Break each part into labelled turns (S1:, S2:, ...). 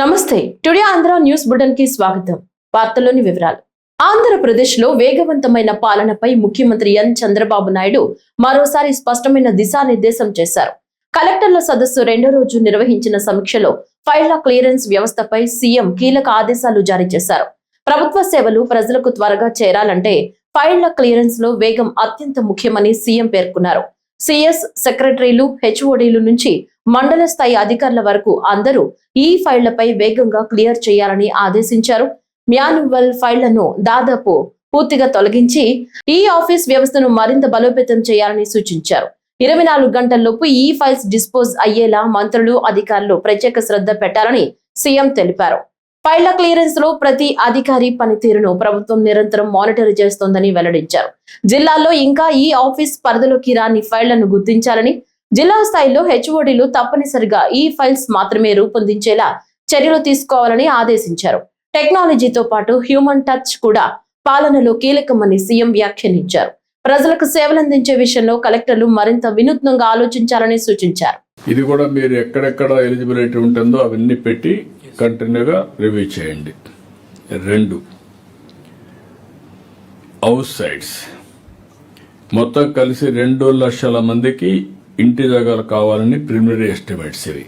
S1: నమస్తే. Today Andhra news bulletin కి స్వాగతం. వార్తల్లోని వివరాలు. ఆంధ్రప్రదేశ్ లో వేగవంతమైన పాలనపై ముఖ్యమంత్రి ఎన్ చంద్రబాబు నాయుడు మరోసారి స్పష్టమైన దిశానిర్దేశం చేశారు. కలెక్టర్ల సదస్సు రెండో రోజు నిర్వహించిన సమీక్షలో ఫైళ్ల క్లియరెన్స్ వ్యవస్థపై సీఎం కీలక ఆదేశాలు జారీ చేశారు. ప్రభుత్వ సేవలు ప్రజలకు త్వరగా చేరాలంటే ఫైళ్ల క్లియరెన్స్ లో వేగం అత్యంత ముఖ్యమని సీఎం పేర్కొన్నారు. సిఎస్ సెక్రటరీలు, హెచ్ఓడీలు నుంచి మండల స్థాయి అధికారుల వరకు అందరూ ఈ ఫైళ్లపై వేగంగా క్లియర్ చేయాలని ఆదేశించారు. మాన్యువల్ ఫైళ్లను దాదాపు పూర్తిగా తొలగించి ఈ ఆఫీస్ వ్యవస్థను మరింత బలోపేతం చేయాలని సూచించారు. 24 గంటల్లోపు ఈ ఫైల్స్ డిస్పోజ్ అయ్యేలా మంత్రులు, అధికారులు ప్రత్యేక శ్రద్ధ పెట్టాలని సీఎం తెలిపారు. ఫైళ్ల క్లియరెన్స్ లో ప్రతి అధికారి పనితీరును ప్రభుత్వం నిరంతరం మానిటర్ చేస్తోందని వెల్లడించారు. జిల్లాల్లో ఇంకా ఈ ఆఫీస్ పరిధిలోకి రాని ఫైళ్లను గుర్తించాలని, జిల్లా స్థాయిలో హెచ్ఓడీలు తప్పనిసరిగా ఈ ఫైల్స్ మాత్రమే రూపొందించేలా చర్యలు తీసుకోవాలని ఆదేశించారు. టెక్నాలజీతో పాటు హ్యూమన్ టచ్ కూడా పాలనలో కీలకమని సీఎం వ్యాఖ్యానించారు. ప్రజలకు సేవలందించే విషయంలో కలెక్టర్లు మరింత వినూత్నంగా ఆలోచించాలని సూచించారు.
S2: ఇది కూడా మీరు ఎక్కడెక్కడ ఎలిజిబిలిటీ ఉంటుందో అవన్నీ పెట్టి కంటిన్యూగా రివ్యూ చేయండి. 2 హౌస్ సైట్స్ మొత్తం కలిసి 2 లక్షల మందికి ఇంటి జాగాలు కావాలని ప్రిలిమినరీ ఎస్టిమేట్స్ ఇవి.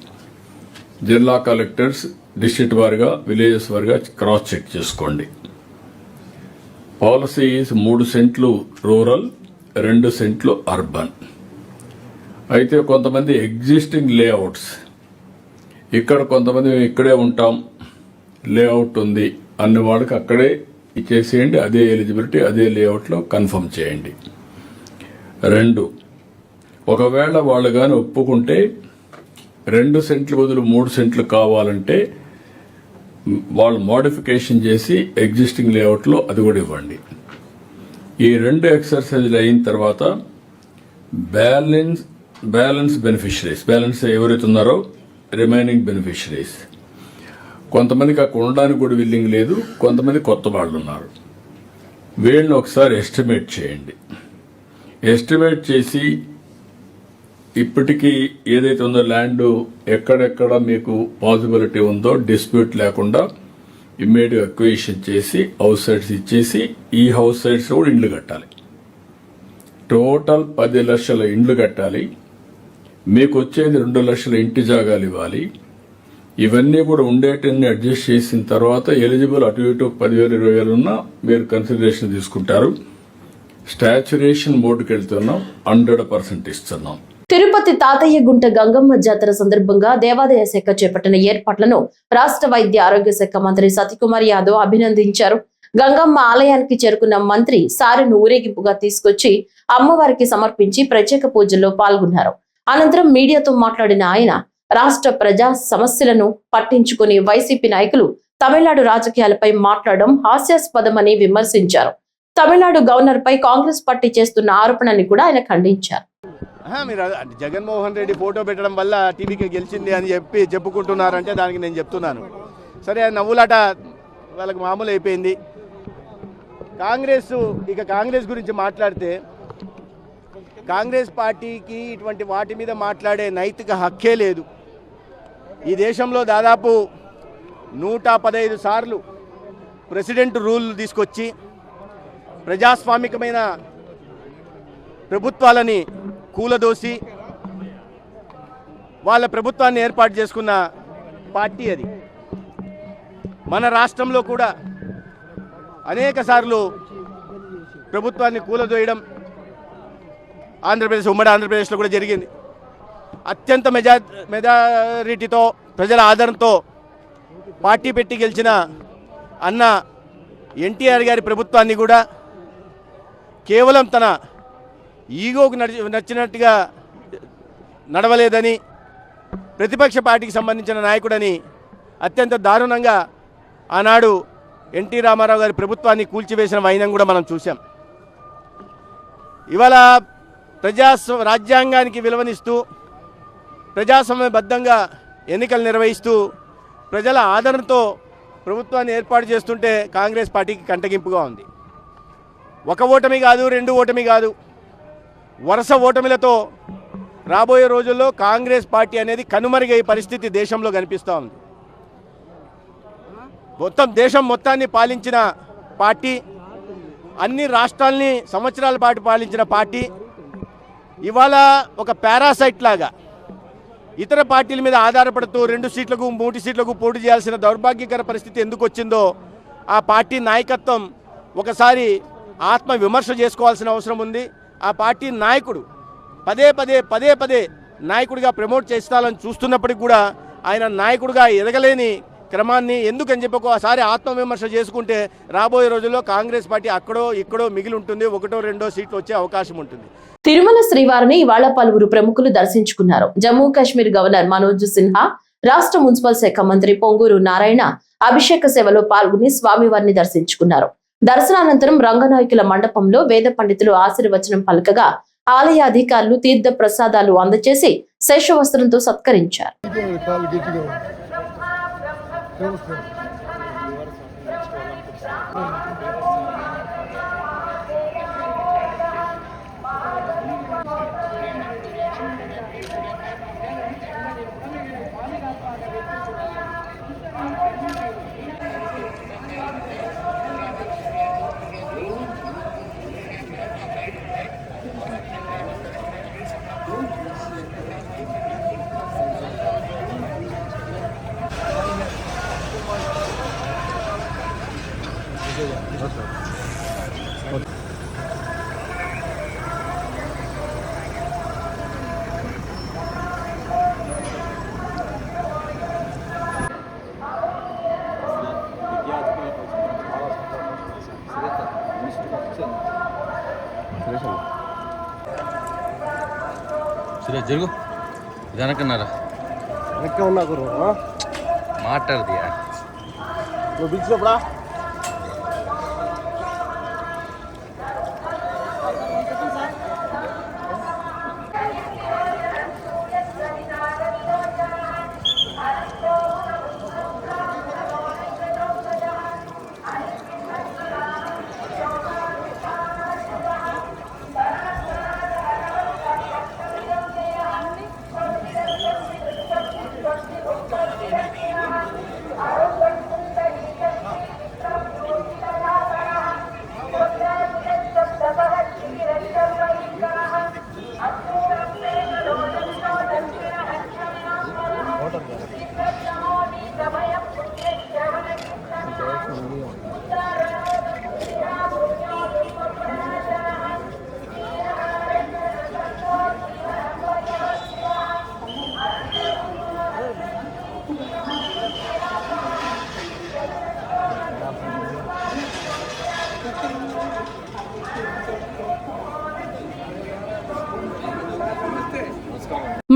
S2: జిల్లా కలెక్టర్స్ డిస్ట్రిక్ట్ వారిగా, విలేజెస్ వారిగా క్రాస్ చెక్ చేసుకోండి. పాలసీ 3 సెంట్లు రూరల్, 2 సెంట్లు అర్బన్. అయితే కొంతమంది ఎగ్జిస్టింగ్ లేఅవుట్స్, ఇక్కడ కొంతమంది మేము ఇక్కడే ఉంటాం, లేఅవుట్ ఉంది అన్న వాళ్ళకి అక్కడే ఇచ్చేసేయండి. అదే ఎలిజిబిలిటీ, అదే లేఅవుట్లో కన్ఫర్మ్ చేయండి. 2, ఒకవేళ వాళ్ళు కానీ ఒప్పుకుంటే 2 సెంట్లు బదులు 3 సెంట్లు కావాలంటే వాళ్ళు మోడిఫికేషన్ చేసి ఎగ్జిస్టింగ్ లేఅవుట్లో అది కూడా ఇవ్వండి. ఈ 2 ఎక్సర్సైజ్లు అయిన తర్వాత బ్యాలెన్స్ బెనిఫిషరీస్, బ్యాలెన్స్ ఎవరైతే ఉన్నారో రిమైనింగ్ బెనిఫిషరీస్, కొంతమందికి అక్కడ ఉండడానికి కూడా విల్లింగ్ లేదు, కొంతమంది కొత్త వాళ్ళు ఉన్నారు. వీళ్ళని ఒకసారి ఎస్టిమేట్ చేయండి. ఎస్టిమేట్ చేసి ఇప్పటికీ ఏదైతే ఉందో ల్యాండ్ ఎక్కడెక్కడ మీకు పాసిబిలిటీ ఉందో డిస్ప్యూట్ లేకుండా ఇమ్మీడియట్ అక్విజిషన్ చేసి హౌస్ సైట్స్ ఇచ్చేసి ఈ హౌస్ సైట్స్ కూడా ఇండ్లు కట్టాలి. టోటల్ 10 లక్షల ఇండ్లు కట్టాలి. మీకు వచ్చేది 2 లక్షల ఇంటి జాగాలు ఇవ్వాలి. ఇవన్నీ కూడా ఉండేటన్ని అడ్జస్ట్ చేసిన తర్వాత ఎలిజిబుల్ అటు ఇటు 10,000, 20,000 ఉన్నా మీరు కన్సిడరేషన్ తీసుకుంటారు. స్టాచ్యురేషన్ మోడ్కి వెళ్తున్నాం, 100% ఇస్తున్నాం.
S1: తిరుపతి తాతయ్య గుంట గంగమ్మ జాతర సందర్భంగా దేవాదాయ శాఖ చేపట్టిన ఏర్పాట్లను రాష్ట్ర వైద్య ఆరోగ్య శాఖ మంత్రి సత్యకుమార్ యాదవ్ అభినందించారు. గంగమ్మ ఆలయానికి చేరుకున్న మంత్రి సారెను ఊరేగింపుగా తీసుకొచ్చి అమ్మవారికి సమర్పించి ప్రత్యేక పూజల్లో పాల్గొన్నారు. అనంతరం మీడియాతో మాట్లాడిన ఆయన రాష్ట్ర ప్రజా సమస్యలను పట్టించుకుని వైసీపీ నాయకులు తమిళనాడు రాజకీయాలపై మాట్లాడడం హాస్యాస్పదమని విమర్శించారు. తమిళనాడు గవర్నర్ పై కాంగ్రెస్ పార్టీ చేస్తున్న ఆరోపణని కూడా ఆయన ఖండించారు.
S3: మీరు జగన్మోహన్ రెడ్డి ఫోటో పెట్టడం వల్ల టీవీకి గెలిచింది అని చెప్పుకుంటున్నారంటే దానికి నేను చెప్తున్నాను, సరే నవ్వులాట వాళ్ళకి మామూలు అయిపోయింది. కాంగ్రెస్ గురించి మాట్లాడితే కాంగ్రెస్ పార్టీకి ఇటువంటి వాటి మీద మాట్లాడే నైతిక హక్కే లేదు. ఈ దేశంలో దాదాపు 115 సార్లు ప్రెసిడెంట్ రూల్ తీసుకొచ్చి ప్రజాస్వామికమైన ప్రభుత్వాలని కూలదోసి వాళ్ళ ప్రభుత్వాన్ని ఏర్పాటు చేసుకున్న పార్టీ అది. మన రాష్ట్రంలో కూడా అనేక సార్లు ప్రభుత్వాన్ని కూలదోయడం ఉమ్మడి ఆంధ్రప్రదేశ్లో కూడా జరిగింది. అత్యంత మెజారిటీతో ప్రజల ఆదరణతో పార్టీ పెట్టి గెలిచిన అన్న ఎన్టీఆర్ గారి ప్రభుత్వాన్ని కూడా కేవలం తన ఈగోకు నచ్చినట్టుగా నడవలేదని, ప్రతిపక్ష పార్టీకి సంబంధించిన నాయకుడని అత్యంత దారుణంగా ఆనాడు ఎన్టీ రామారావు గారి ప్రభుత్వాన్ని కూల్చివేసిన వైనం కూడా మనం చూసాం. ఇవాళ రాజ్యాంగానికి విలువనిస్తూ ప్రజాస్వామ్యబద్ధంగా ఎన్నికలు నిర్వహిస్తూ ప్రజల ఆదరణతో ప్రభుత్వాన్ని ఏర్పాటు చేస్తుంటే కాంగ్రెస్ పార్టీకి కంటగింపుగా ఉంది. ఒక ఓటమి కాదు, 2 ఓటమి కాదు, వరుస ఓటమిలతో రాబోయే రోజుల్లో కాంగ్రెస్ పార్టీ అనేది కనుమరుగయ్యే పరిస్థితి దేశంలో కనిపిస్తూ ఉంది. మొత్తం దేశం మొత్తాన్ని పాలించిన పార్టీ, అన్ని రాష్ట్రాల్ని సంవత్సరాల పాటు పాలించిన పార్టీ ఇవాళ ఒక పారాసైట్ లాగా ఇతర పార్టీల మీద ఆధారపడుతూ 2 సీట్లకు 3 సీట్లకు పోటీ చేయాల్సిన దౌర్భాగ్యకర పరిస్థితి ఎందుకు వచ్చిందో ఆ పార్టీ నాయకత్వం ఒకసారి ఆత్మ విమర్శ చేసుకోవాల్సిన అవసరం ఉంది. ఆ పార్టీ నాయకుడు పదే పదే నాయకుడిగా ప్రమోట్ చేస్తాలని చూస్తున్నప్పటికి కూడా ఆయన నాయకుడిగా ఎదగలేని క్రమాన్ని ఎందుకని చెప్పి ఒకసారి ఆత్మవిమర్శ చేసుకుంటే రాబోయే రోజుల్లో కాంగ్రెస్ పార్టీ అక్కడో ఇక్కడో మిగిలి ఉంటుంది, 1-2 సీట్లు వచ్చే అవకాశం ఉంటుంది.
S1: తిరుమల శ్రీవారిని ఇవాళ పలువురు ప్రముఖులు దర్శించుకున్నారు. జమ్మూ కాశ్మీర్ గవర్నర్ మనోజ్ సిన్హా, రాష్ట్ర మున్సిపల్ శాఖ మంత్రి పొంగూరు నారాయణ అభిషేక సేవలో పాల్గొని స్వామివారిని దర్శించుకున్నారు. దర్శనానంతరం రంగనాయకుల మండపంలో వేద పండితులు ఆశీర్వచనం పలకగా ఆలయ అధికారులు తీర్థ ప్రసాదాలు అందజేసి శేషవస్త్రంతో సత్కరించారు.
S4: సురేష్ జరుగు వెనకన్నారా
S5: వెనక ఉన్నా గురు
S4: మాట్లాడదియా
S5: నువ్వు పిలిచినప్పుడా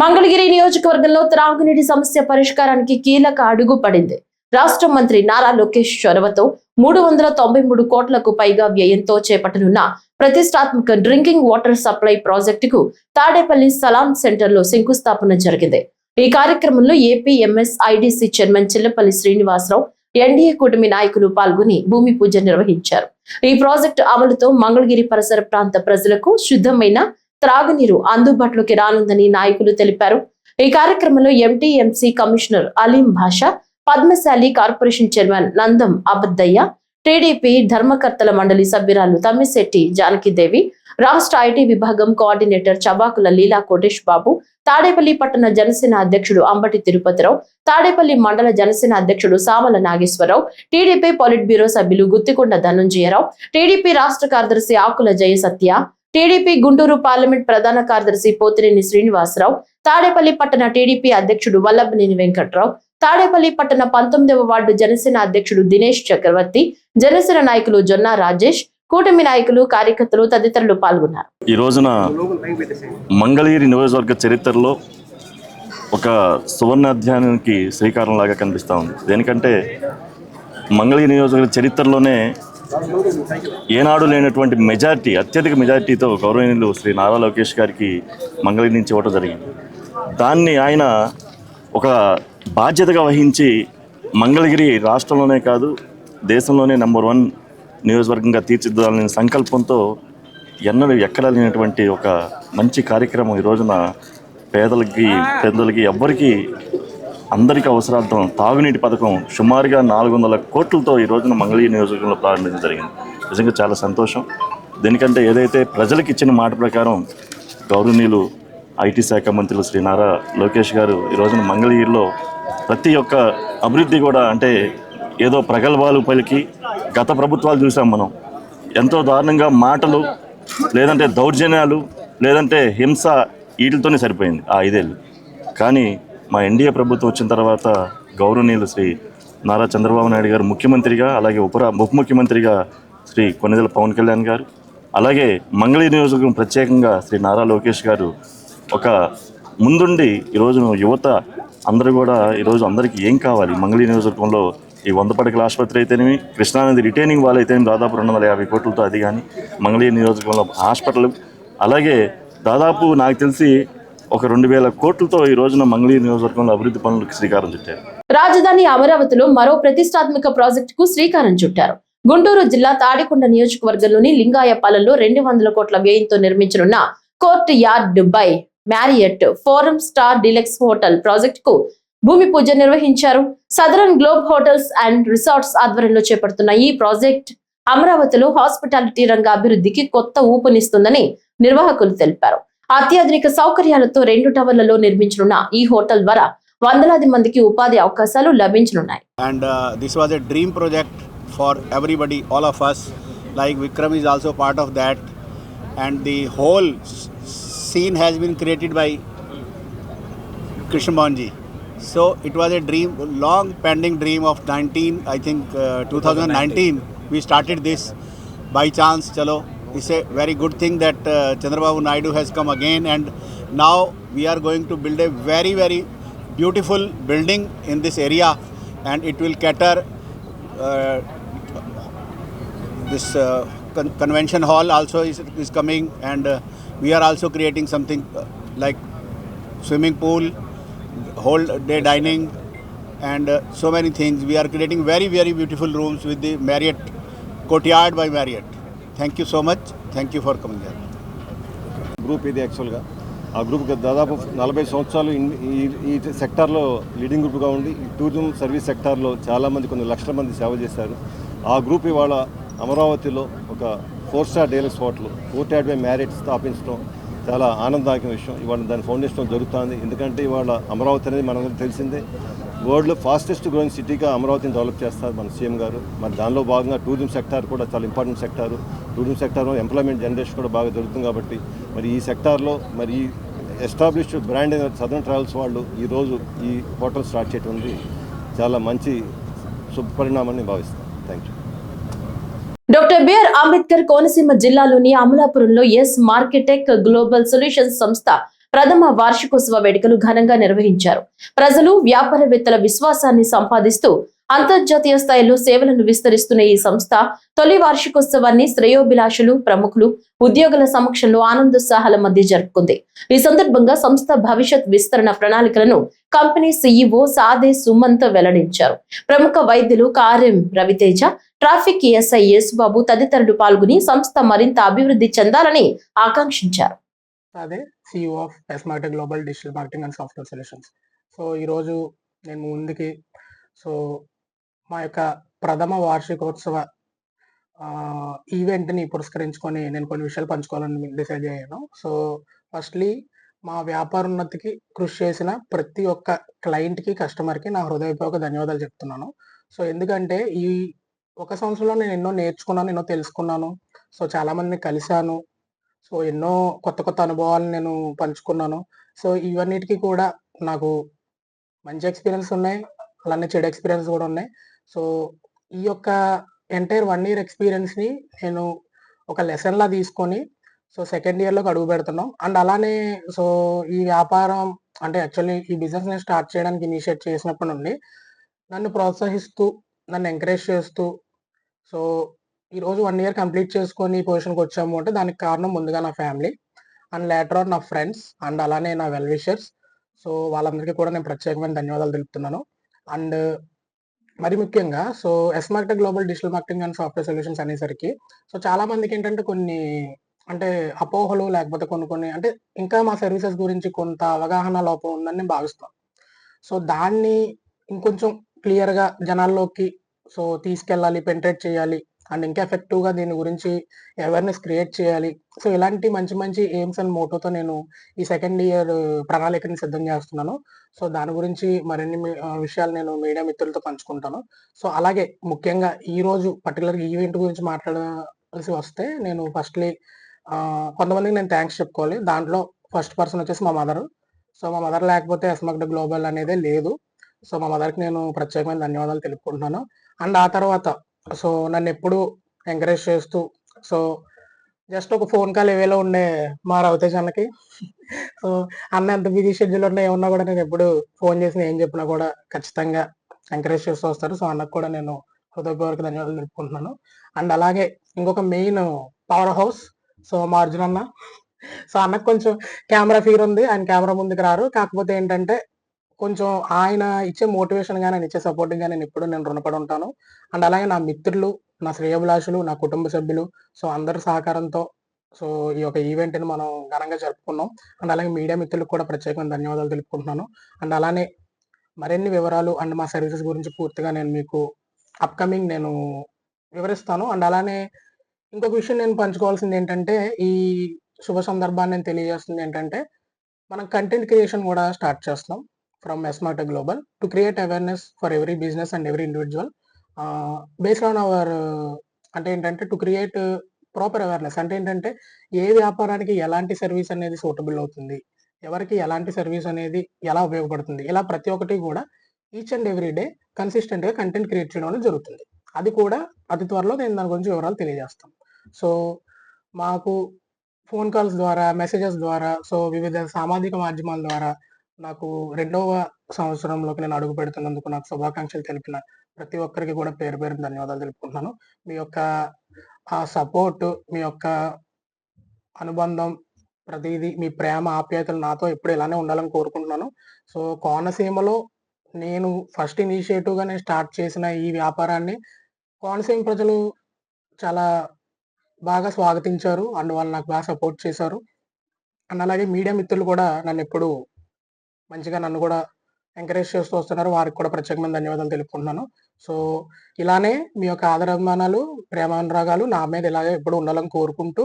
S1: మంగళగిరి నియోజకవర్గంలో త్రాగునీటి సమస్య పరిష్కారానికి కీలక అడుగు పడింది. రాష్ట్ర మంత్రి నారా లోకేష్ చొరవతో 393 కోట్లకు పైగా వ్యయంతో చేపట్టనున్న ప్రతిష్టాత్మక డ్రింకింగ్ వాటర్ సప్లై ప్రాజెక్టుకు తాడేపల్లి సలాం సెంటర్ లో శంకుస్థాపన జరిగింది. ఈ కార్యక్రమంలో AP MSIDC chairman Chillapalli Srinivasarao, NDA కూటమి నాయకులు పాల్గొని భూమి పూజ నిర్వహించారు. ఈ ప్రాజెక్టు అమలుతో మంగళగిరి పరిసర ప్రాంత ప్రజలకు శుద్ధమైన త్రాగునీరు అందుబాటులోకి రానుందని నాయకులు తెలిపారు. ఈ కార్యక్రమంలో MTMC commissioner Aleem Basha, Padmasali corporation chairman Nandam Abaddayya, TDP ధర్మకర్తల మండలి సభ్యురాలు తమ్మిశెట్టి జానకిదేవి, రాష్ట్ర ఐటీ విభాగం కోఆర్డినేటర్ చబాకుల లీలా కోటేష్ బాబు, తాడేపల్లి పట్టణ జనసేన అధ్యక్షుడు అంబటి తిరుపతిరావు, తాడేపల్లి మండల జనసేన అధ్యక్షుడు Samala Nageswararao, TDP politburo సభ్యులు గుత్తికొండ ధనుంజయరావు, టీడీపీ రాష్ట్ర కార్యదర్శి ఆకుల జయ సత్య, టీడీపీ గుంటూరు పార్లమెంట్ ప్రధాన కార్యదర్శి పోతినేని శ్రీనివాసరావు, తాడేపల్లి పట్టణ టీడీపీ అధ్యక్షుడు వల్లభనేని వెంకట్రావు, తాడేపల్లి పట్టణ 19వ వార్డు జనసేన అధ్యక్షుడు దినేష్ చక్రవర్తి, జనసేన నాయకులు జొన్నా రాజేష్, కూటమి నాయకులు, కార్యకర్తలు తదితరులు పాల్గొన్నారు.
S6: ఈ రోజున మంగళగిరి నియోజకవర్గ చరిత్రలో ఒక సువర్ణ అధ్యాయానికి శ్రీకారం లాగా కనిపిస్తూ ఉంది. దేనికంటే మంగళగిరి నియోజకవర్గ చరిత్రలోనే ఏనాడు లేనటువంటి మెజార్టీ, అత్యధిక మెజార్టీతో గౌరవనీయులు శ్రీ నారా లోకేష్ గారికి మంగళగిరి నుంచి ఇవ్వడం జరిగింది. దాన్ని ఆయన ఒక బాధ్యతగా వహించి మంగళగిరి రాష్ట్రంలోనే కాదు దేశంలోనే నెంబర్ 1 నియోజకవర్గంగా తీర్చిదిద్దాలనే సంకల్పంతో ఎన్నడూ ఎక్కడా లేనటువంటి ఒక మంచి కార్యక్రమం ఈ రోజున పేదలకి ఎవ్వరికీ అందరికీ అవసరాలతో తాగునీటి పథకం సుమారుగా 400 కోట్లతో ఈ రోజున మంగళగిరి నియోజకవర్గంలో ప్రారంభించడం జరిగింది. నిజంగా చాలా సంతోషం. దీనికంటే ఏదైతే ప్రజలకు ఇచ్చిన మాట ప్రకారం గౌరవనీయులు ఐటీ శాఖ మంత్రులు శ్రీ నారా లోకేష్ గారు ఈ రోజున మంగళగిరిలో ప్రతి ఒక్క అభివృద్ధి కూడా అంటే ఏదో ప్రగల్భాలు పలికి గత ప్రభుత్వాలు చూసాం మనం, ఎంతో దారుణంగా మాటలు, లేదంటే దౌర్జన్యాలు, లేదంటే హింస, వీటితోనే సరిపోయింది ఆ 5 ఏళ్ళు. కానీ మా ఎన్డీఏ ప్రభుత్వం వచ్చిన తర్వాత గౌరవనీయులు శ్రీ నారా చంద్రబాబు నాయుడు గారు ముఖ్యమంత్రిగా, అలాగే ఉప ముఖ్యమంత్రిగా శ్రీ కొణిదెల పవన్ కళ్యాణ్ గారు, అలాగే మంగళగిరి నియోజకవర్గం ప్రత్యేకంగా శ్రీ నారా లోకేష్ గారు ఒక ముందుండి ఈరోజు యువత అందరూ కూడా ఈరోజు అందరికీ ఏం కావాలి, మంగళగిరి నియోజకవర్గంలో ఈ 100 పడకల ఆసుపత్రి అయితేనేమి, కృష్ణానది రిటైనింగ్ వాల్ అయితేనేమి దాదాపు 250 కోట్లతో అది కానీ, మంగళగిరి నియోజకవర్గంలో హాస్పిటల్, అలాగే దాదాపు నాకు తెలిసి ఒక 2000 కోట్లతో ఈ రోజున మంగళగిరి నియోజకవర్గంలో అభివృద్ధి పనులకు శ్రీకారం చుట్టారు.
S1: రాజధాని అమరావతిలో మరో ప్రతిష్టాత్మక ప్రాజెక్టుకు శ్రీకారం చుట్టారు. గుంటూరు జిల్లా తాడికొండ నియోజకవర్గంలోని లింగాయపాలెంలో 200 కోట్ల వ్యయంతో నిర్మించనున్న courtyard by Marriott forum star deluxe hotel ప్రాజెక్టుకు భూమి పూజ నిర్వహించారు. Southern globe hotels and resorts ఆధ్వర్యంలో చేపడుతున్న ఈ ప్రాజెక్ట్ అమరావతిలో హాస్పిటాలిటీ రంగ అభివృద్ధికి కొత్త ఊపునిస్తుందని నిర్వాహకులు తెలిపారు. అత్యాధునిక సౌకర్యాలతో 2 టవర్లలో నిర్మించనున్న ఈ హోటల్ ద్వారా వందలాది మందికి ఉపాధి అవకాశాలు లభించనున్నాయి.
S7: And this was a dream project for everybody, all of us. Like Vikram is also part of that, and the whole scene has been created by Krishna Mohanji. So it was a dream, long pending dream of 2019. We started this by chance. Chalo, it's a very good thing that Chandrababu Naidu has come again, and now we are going to build a very, very beautiful building in this area, and it will cater this convention hall also is coming, and we are also creating something like swimming pool, whole day dining, and so many things. We are creating very, very beautiful rooms with the Marriott, Courtyard by Marriott. Thank you so much. Thank you for coming here.
S5: Group ఇది యాక్చువల్గా ఆ group దాదాపు 40 సంవత్సరాలు ఈ సెక్టార్లో leading గ్రూప్గా ఉండి ఈ టూరిజం సర్వీస్ సెక్టార్లో చాలామంది కొన్ని లక్షల మంది సేవ చేశారు. ఆ గ్రూప్ ఇవాళ అమరావతిలో ఒక 4 star deluxe hotel court yard by Marriott స్థాపించడం చాలా ఆనందదాయక విషయం. ఇవాళ దాని ఫౌండేషన్ జరుగుతుంది. ఎందుకంటే ఇవాళ అమరావతి అనేది మనందరికీ తెలిసిందే, వరల్డ్లో ఫాస్టెస్ట్ గ్రోయింగ్ సిటీగా అమరావతిని డెవలప్ చేస్తారు మన సీఎం గారు. మరి దానిలో భాగంగా టూరిజం సెక్టార్ కూడా చాలా ఇంపార్టెంట్ సెక్టారు. టూరిజం సెక్టార్లో ఎంప్లాయ్మెంట్ జనరేషన్ కూడా బాగా జరుగుతుంది. కాబట్టి మరి ఈ సెక్టార్లో మరి ఈ ఎస్టాబ్లిష్డ్ బ్రాండ్ అయిన సదరన్ ట్రావెల్స్ వాళ్ళు ఈరోజు ఈ హోటల్ స్టార్ట్ చేయడం ఉంది చాలా మంచి శుభపరిణామాన్ని భావిస్తాను. Thank you.
S1: Doctor BR Ambedkar Konaseema జిల్లాలోని అమలాపురంలో ఎస్ మార్కెటెక్ గ్లోబల్ సొల్యూషన్స్ సంస్థ ప్రథమ వార్షికోత్సవ వేడుకలు ఘనంగా నిర్వహించారు. ప్రజలు వ్యాపారవేత్తల విశ్వాసాన్ని సంపాదిస్తూ అంతర్జాతీయ స్థాయిలో సేవలను విస్తరిస్తున్న ఈ సంస్థ తొలి వార్షికోత్సవాన్ని శ్రేయోభిలాషులు, ప్రముఖులు, ఉద్యోగుల సమక్షంలో ఆనందోత్సాహాల మధ్య జరుపుకుంది. ఈ సందర్భంగా సంస్థ భవిష్యత్ విస్తరణ ప్రణాళికలను కంపెనీ సీఈఓ సాదే సుమంత్ వెల్లడించారు. ప్రముఖ వైద్యులు కార్యం రవితేజ, ట్రాఫిక్ ఎస్ఐ యేసుబాబు తదితరులు పాల్గొని సంస్థ మరింత అభివృద్ధి చెందాలని ఆకాంక్షించారు.
S8: అదే CEO of S market global digital marketing and software solutions. So ఈరోజు నేను ముందుకి మా యొక్క ప్రథమ వార్షికోత్సవ ఈవెంట్ని పురస్కరించుకొని నేను కొన్ని విషయాలు పంచుకోవాలని డిసైడ్ అయ్యాను. సో ఫస్ట్లీ మా వ్యాపారోన్నతికి కృషి చేసిన ప్రతి ఒక్క క్లయింట్కి, కస్టమర్కి నా హృదయపూర్వక ధన్యవాదాలు చెప్తున్నాను. సో ఎందుకంటే ఈ 1 సంవత్సరంలో నేను ఎన్నో నేర్చుకున్నాను, ఎన్నో తెలుసుకున్నాను. సో చాలామందిని కలిశాను. సో ఎన్నో కొత్త కొత్త అనుభవాలను నేను పంచుకున్నాను. సో ఇవన్నిటికీ కూడా నాకు మంచి ఎక్స్పీరియన్స్ ఉన్నాయి, అలానే చెడు ఎక్స్పీరియన్స్ కూడా ఉన్నాయి. సో ఈ యొక్క ఎంటైర్ 1 ఇయర్ ఎక్స్పీరియన్స్ని నేను ఒక లెసన్లా తీసుకొని సో సెకండ్ ఇయర్లోకి అడుగు పెడుతున్నాం. అండ్ అలానే సో ఈ వ్యాపారం అంటే యాక్చువల్లీ ఈ బిజినెస్ నేను స్టార్ట్ చేయడానికి ఇనిషియేట్ చేసినప్పటి నుండి నన్ను ప్రోత్సహిస్తూ, నన్ను ఎంకరేజ్ చేస్తూ సో ఈరోజు 1 ఇయర్ కంప్లీట్ చేసుకొని ఈ పొజిషన్కి వచ్చాము అంటే దానికి కారణం ముందుగా నా ఫ్యామిలీ అండ్ లేటర్ ఆన్ నా ఫ్రెండ్స్ అండ్ అలానే నా వెల్ విషర్స్. సో వాళ్ళందరికీ కూడా నేను ప్రత్యేకమైన ధన్యవాదాలు తెలుపుతున్నాను. అండ్ మరి ముఖ్యంగా so S market global digital marketing and software solutions అనేసరికి సో చాలా మందికి ఏంటంటే కొన్ని అంటే అపోహలు, లేకపోతే కొన్ని అంటే ఇంకా మా సర్వీసెస్ గురించి కొంత అవగాహన లోపం ఉందని నేను భావిస్తాను. సో దాన్ని ఇంకొంచెం క్లియర్గా జనాల్లోకి సో తీసుకెళ్ళాలి, పెంట్రేట్ చేయాలి అండ్ ఇంకా ఎఫెక్టివ్గా దీని గురించి అవేర్నెస్ క్రియేట్ చేయాలి. సో ఇలాంటి మంచి మంచి ఎయిమ్స్ అండ్ మోటోతో నేను ఈ సెకండ్ ఇయర్ ప్రణాళికని సిద్ధం చేస్తున్నాను. సో దాని గురించి మరిన్ని విషయాలు నేను మీడియా మిత్రులతో పంచుకుంటాను. సో అలాగే ముఖ్యంగా ఈరోజు పర్టికులర్గా ఈవెంట్ గురించి మాట్లాడాల్సి వస్తే నేను ఫస్ట్లీ కొంతమందికి నేను థ్యాంక్స్ చెప్పుకోవాలి. దాంట్లో ఫస్ట్ పర్సన్ వచ్చేసి మా మదర్. సో మా మదర్ లేకపోతే ఎస్ఎంఎఫ్ గ్లోబల్ అనేదే లేదు. సో మా మదర్కి నేను ప్రత్యేకమైన ధన్యవాదాలు తెలుపుకుంటున్నాను. అండ్ ఆ తర్వాత సో నన్ను ఎప్పుడు ఎంకరేజ్ చేస్తూ సో జస్ట్ ఒక ఫోన్ కాల్ ఏవేలో ఉండే మా రవితేజ్ అన్నకి సో అన్న ఎంత బిజీ షెడ్యూల్ ఉన్నా ఏమన్నా కూడా నేను ఎప్పుడు ఫోన్ చేసి ఏం చెప్పినా కూడా ఖచ్చితంగా ఎంకరేజ్ చేస్తూ వస్తారు. సో అన్నకు కూడా నేను హృదయపూర్వక ధన్యవాదాలు తెలుపుకుంటున్నాను. అండ్ అలాగే ఇంకొక మెయిన్ పవర్ హౌస్ సో మా అర్జున్ అన్న. సో అన్నకు కొంచెం కెమెరా ఫీర్ ఉంది, ఆయన కెమెరా ముందుకు రారు. కాకపోతే ఏంటంటే కొంచెం ఆయన ఇచ్చే మోటివేషన్ కానీ ఆయన ఇచ్చే సపోర్టింగ్ కానీ నేను రుణపడి ఉంటాను. అండ్ అలాగే నా మిత్రులు, నా శ్రేయోభిలాషులు, నా కుటుంబ సభ్యులు సో అందరి సహకారంతో సో ఈ యొక్క ఈవెంట్ని మనం ఘనంగా జరుపుకున్నాం. అండ్ అలాగే మీడియా మిత్రులకు కూడా ప్రత్యేకమైన ధన్యవాదాలు తెలుపుకుంటున్నాను. అండ్ అలానే మరిన్ని వివరాలు అండ్ మా సర్వీసెస్ గురించి పూర్తిగా నేను మీకు అప్కమింగ్ నేను వివరిస్తాను. అండ్ అలానే ఇంకొక విషయం నేను పంచుకోవాల్సింది ఏంటంటే ఈ శుభ సందర్భాన్ని నేను తెలియజేస్తుంది ఏంటంటే మనం కంటెంట్ క్రియేషన్ కూడా స్టార్ట్ చేస్తున్నాం from smart global to create awareness for every business and every individual based on hour అంటే ఏంటంటే టు క్రియేట్ ప్రాపర్ అవేర్నెస్ అంటే ఏంటంటే ఏ వ్యాపారానికి ఎలాంటి సర్వీస్ అనేది సూటబుల్ అవుతుంది, ఎవరికి ఎలాంటి సర్వీస్ అనేది ఎలా ఉపయోగపడుతుంది, ఇలా ప్రతి ఒక్కటి కూడా ఈచ్ అండ్ ఎవ్రీ డే కన్సిస్టెంట్గా కంటెంట్ క్రియేట్ చేయడం అనేది జరుగుతుంది. అది కూడా అతి త్వరలో నేను దాని గురించి వివరాలు తెలియజేస్తాను. సో మాకు ఫోన్ కాల్స్ ద్వారా, మెసేజెస్ ద్వారా సో వివిధ సామాజిక మాధ్యమాల ద్వారా నాకు 2వ సంవత్సరంలోకి నేను అడుగు పెడుతున్నందుకు నాకు శుభాకాంక్షలు తెలిపిన ప్రతి ఒక్కరికి కూడా పేరు పేరు ధన్యవాదాలు తెలుపుకుంటున్నాను. మీ యొక్క ఆ సపోర్ట్, మీ యొక్క అనుబంధం, ప్రతిదీ మీ ప్రేమ ఆప్యాయతలు నాతో ఎప్పుడు ఇలానే ఉండాలని కోరుకుంటున్నాను. సో కోనసీమలో నేను ఫస్ట్ ఇనిషియేటివ్గా నేను స్టార్ట్ చేసిన ఈ వ్యాపారాన్ని కోనసీమ ప్రజలు చాలా బాగా స్వాగతించారు. అండ్ వాళ్ళు నాకు బాగా సపోర్ట్ చేశారు. అండ్ అలాగే మీడియా మిత్రులు కూడా నన్ను కూడా ఎంకరేజ్ చేస్తూ వస్తున్నారు. వారికి కూడా ప్రత్యేకమైన ధన్యవాదాలు తెలుపుకుంటున్నాను. సో ఇలానే మీ యొక్క ఆదరాభిమానాలు, ప్రేమానురాగాలు నా మీద ఇలాగే ఎప్పుడు ఉండాలని కోరుకుంటూ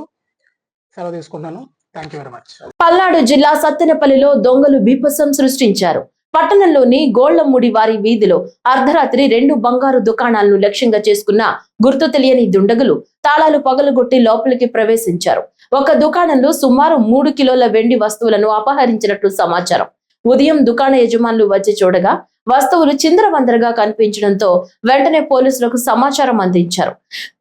S8: సెలవు తీసుకుంటున్నాను. Thank you very much.
S1: Palnadu జిల్లా సత్తెనపల్లిలో దొంగలు బీభత్సం సృష్టించారు. పట్టణంలోని గోళ్లముడి వారి వీధిలో అర్ధరాత్రి 2 బంగారు దుకాణాలను లక్ష్యంగా చేసుకున్న గుర్తు తెలియని దుండగులు తాళాలు పగలగొట్టి లోపలికి ప్రవేశించారు. ఒక దుకాణంలో సుమారు 3 కిలోల వెండి వస్తువులను అపహరించినట్లు సమాచారం. ఉదయం దుకాణ యజమానులు వచ్చి చూడగా వస్తువులు చిందరవందరగా కనిపించడంతో వెంటనే పోలీసులకు సమాచారం అందించారు.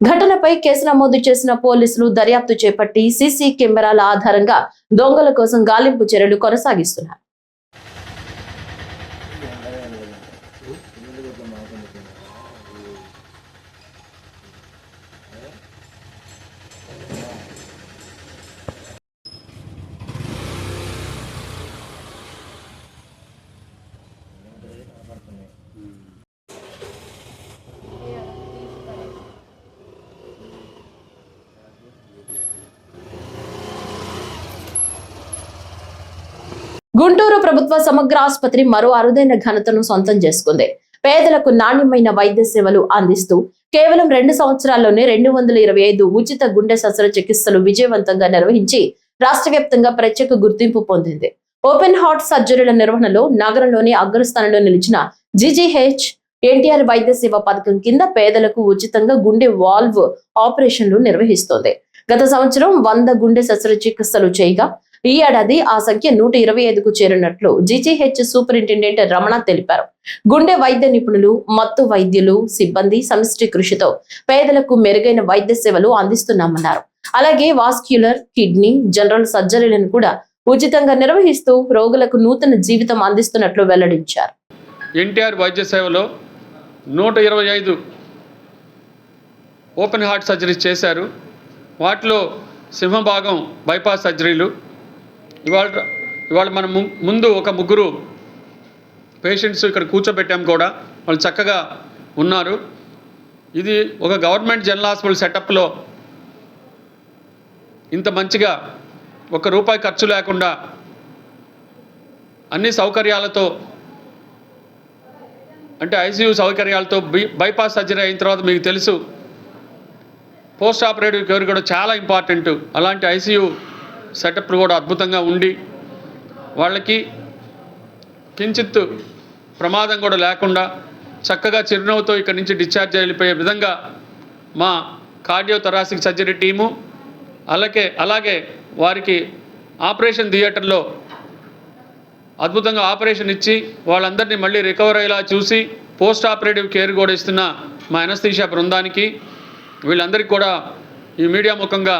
S1: ఘటనపై కేసు నమోదు చేసిన పోలీసులు దర్యాప్తు చేపట్టి సీసీ కెమెరాల ఆధారంగా దొంగల కోసం గాలింపు చర్యలు కొనసాగిస్తున్నారు. గుంటూరు ప్రభుత్వ సమగ్ర ఆసుపత్రి మరో అరుదైన ఘనతను సొంతం చేసుకుంది. పేదలకు నాణ్యమైన వైద్య సేవలు అందిస్తూ కేవలం 2 సంవత్సరాల్లోనే 225 ఉచిత గుండె శస్త్రచికిత్సలు విజయవంతంగా నిర్వహించి రాష్ట్ర వ్యాప్తంగా ప్రత్యేక గుర్తింపు పొందింది. ఓపెన్ హార్ట్ సర్జరీల నిర్వహణలో నగరంలోని అగ్రస్థానంలో నిలిచిన జీజీహెచ్ ఎన్టీఆర్ వైద్య సేవ పథకం కింద పేదలకు ఉచితంగా గుండె వాల్వ్ ఆపరేషన్లు నిర్వహిస్తోంది. గత సంవత్సరం 100 గుండె శస్త్రచికిత్సలు చేయగా ఈ ఏడాది ఆ సంఖ్య 125కు చేరినట్లు జీజీహెచ్ సూపరింటెండెంట్ రమణ తెలిపారు. గుండె వైద్య నిపుణులు, మత్తు వైద్యులు, సిబ్బంది సమిష్టి కృషితో పేదలకు మెరుగైన వైద్య సేవలు అందిస్తున్నామన్నారు. అలాగే వాస్క్యులర్, కిడ్నీ, జనరల్ సర్జరీలను కూడా ఉచితంగా నిర్వహిస్తూ రోగులకు నూతన జీవితం అందిస్తున్నట్లు వెల్లడించారు.
S9: ఎన్టీఆర్ వైద్య సేవలో 125 ఓపెన్ హార్ట్ సర్జరీస్ చేశారు. వాటిలో సింహభాగం బైపాస్ సర్జరీలు. ఇవాళ మనం ముందు ఒక 3 పేషెంట్స్ ఇక్కడ కూర్చోబెట్టాం కూడా, వాళ్ళు చక్కగా ఉన్నారు. ఇది ఒక గవర్నమెంట్ జనరల్ హాస్పిటల్ సెటప్లో ఇంత మంచిగా ₹1 ఖర్చు లేకుండా అన్ని సౌకర్యాలతో అంటే ఐసీయూ సౌకర్యాలతో బైపాస్ సర్జరీ అయిన తర్వాత మీకు తెలుసు పోస్ట్ ఆపరేటివ్ కేర్ కూడా చాలా ఇంపార్టెంట్. అలాంటి ఐసీయూ సెటప్ కూడా అద్భుతంగా ఉండి వాళ్ళకి కించిత్ ప్రమాదం కూడా లేకుండా చక్కగా చిరునవ్వుతో ఇక్కడి నుంచి డిశ్చార్జ్ అయిపోయే విధంగా మా కార్డియో థొరాసిక్ సర్జరీ టీము అలాగే వారికి ఆపరేషన్ థియేటర్లో అద్భుతంగా ఆపరేషన్ ఇచ్చి వాళ్ళందరినీ మళ్ళీ రికవర్ అయ్యేలా చూసి పోస్ట్ ఆపరేటివ్ కేర్ కూడా ఇస్తున్న మా అనస్థీషియా బృందానికి వీళ్ళందరికీ కూడా ఈ మీడియా ముఖంగా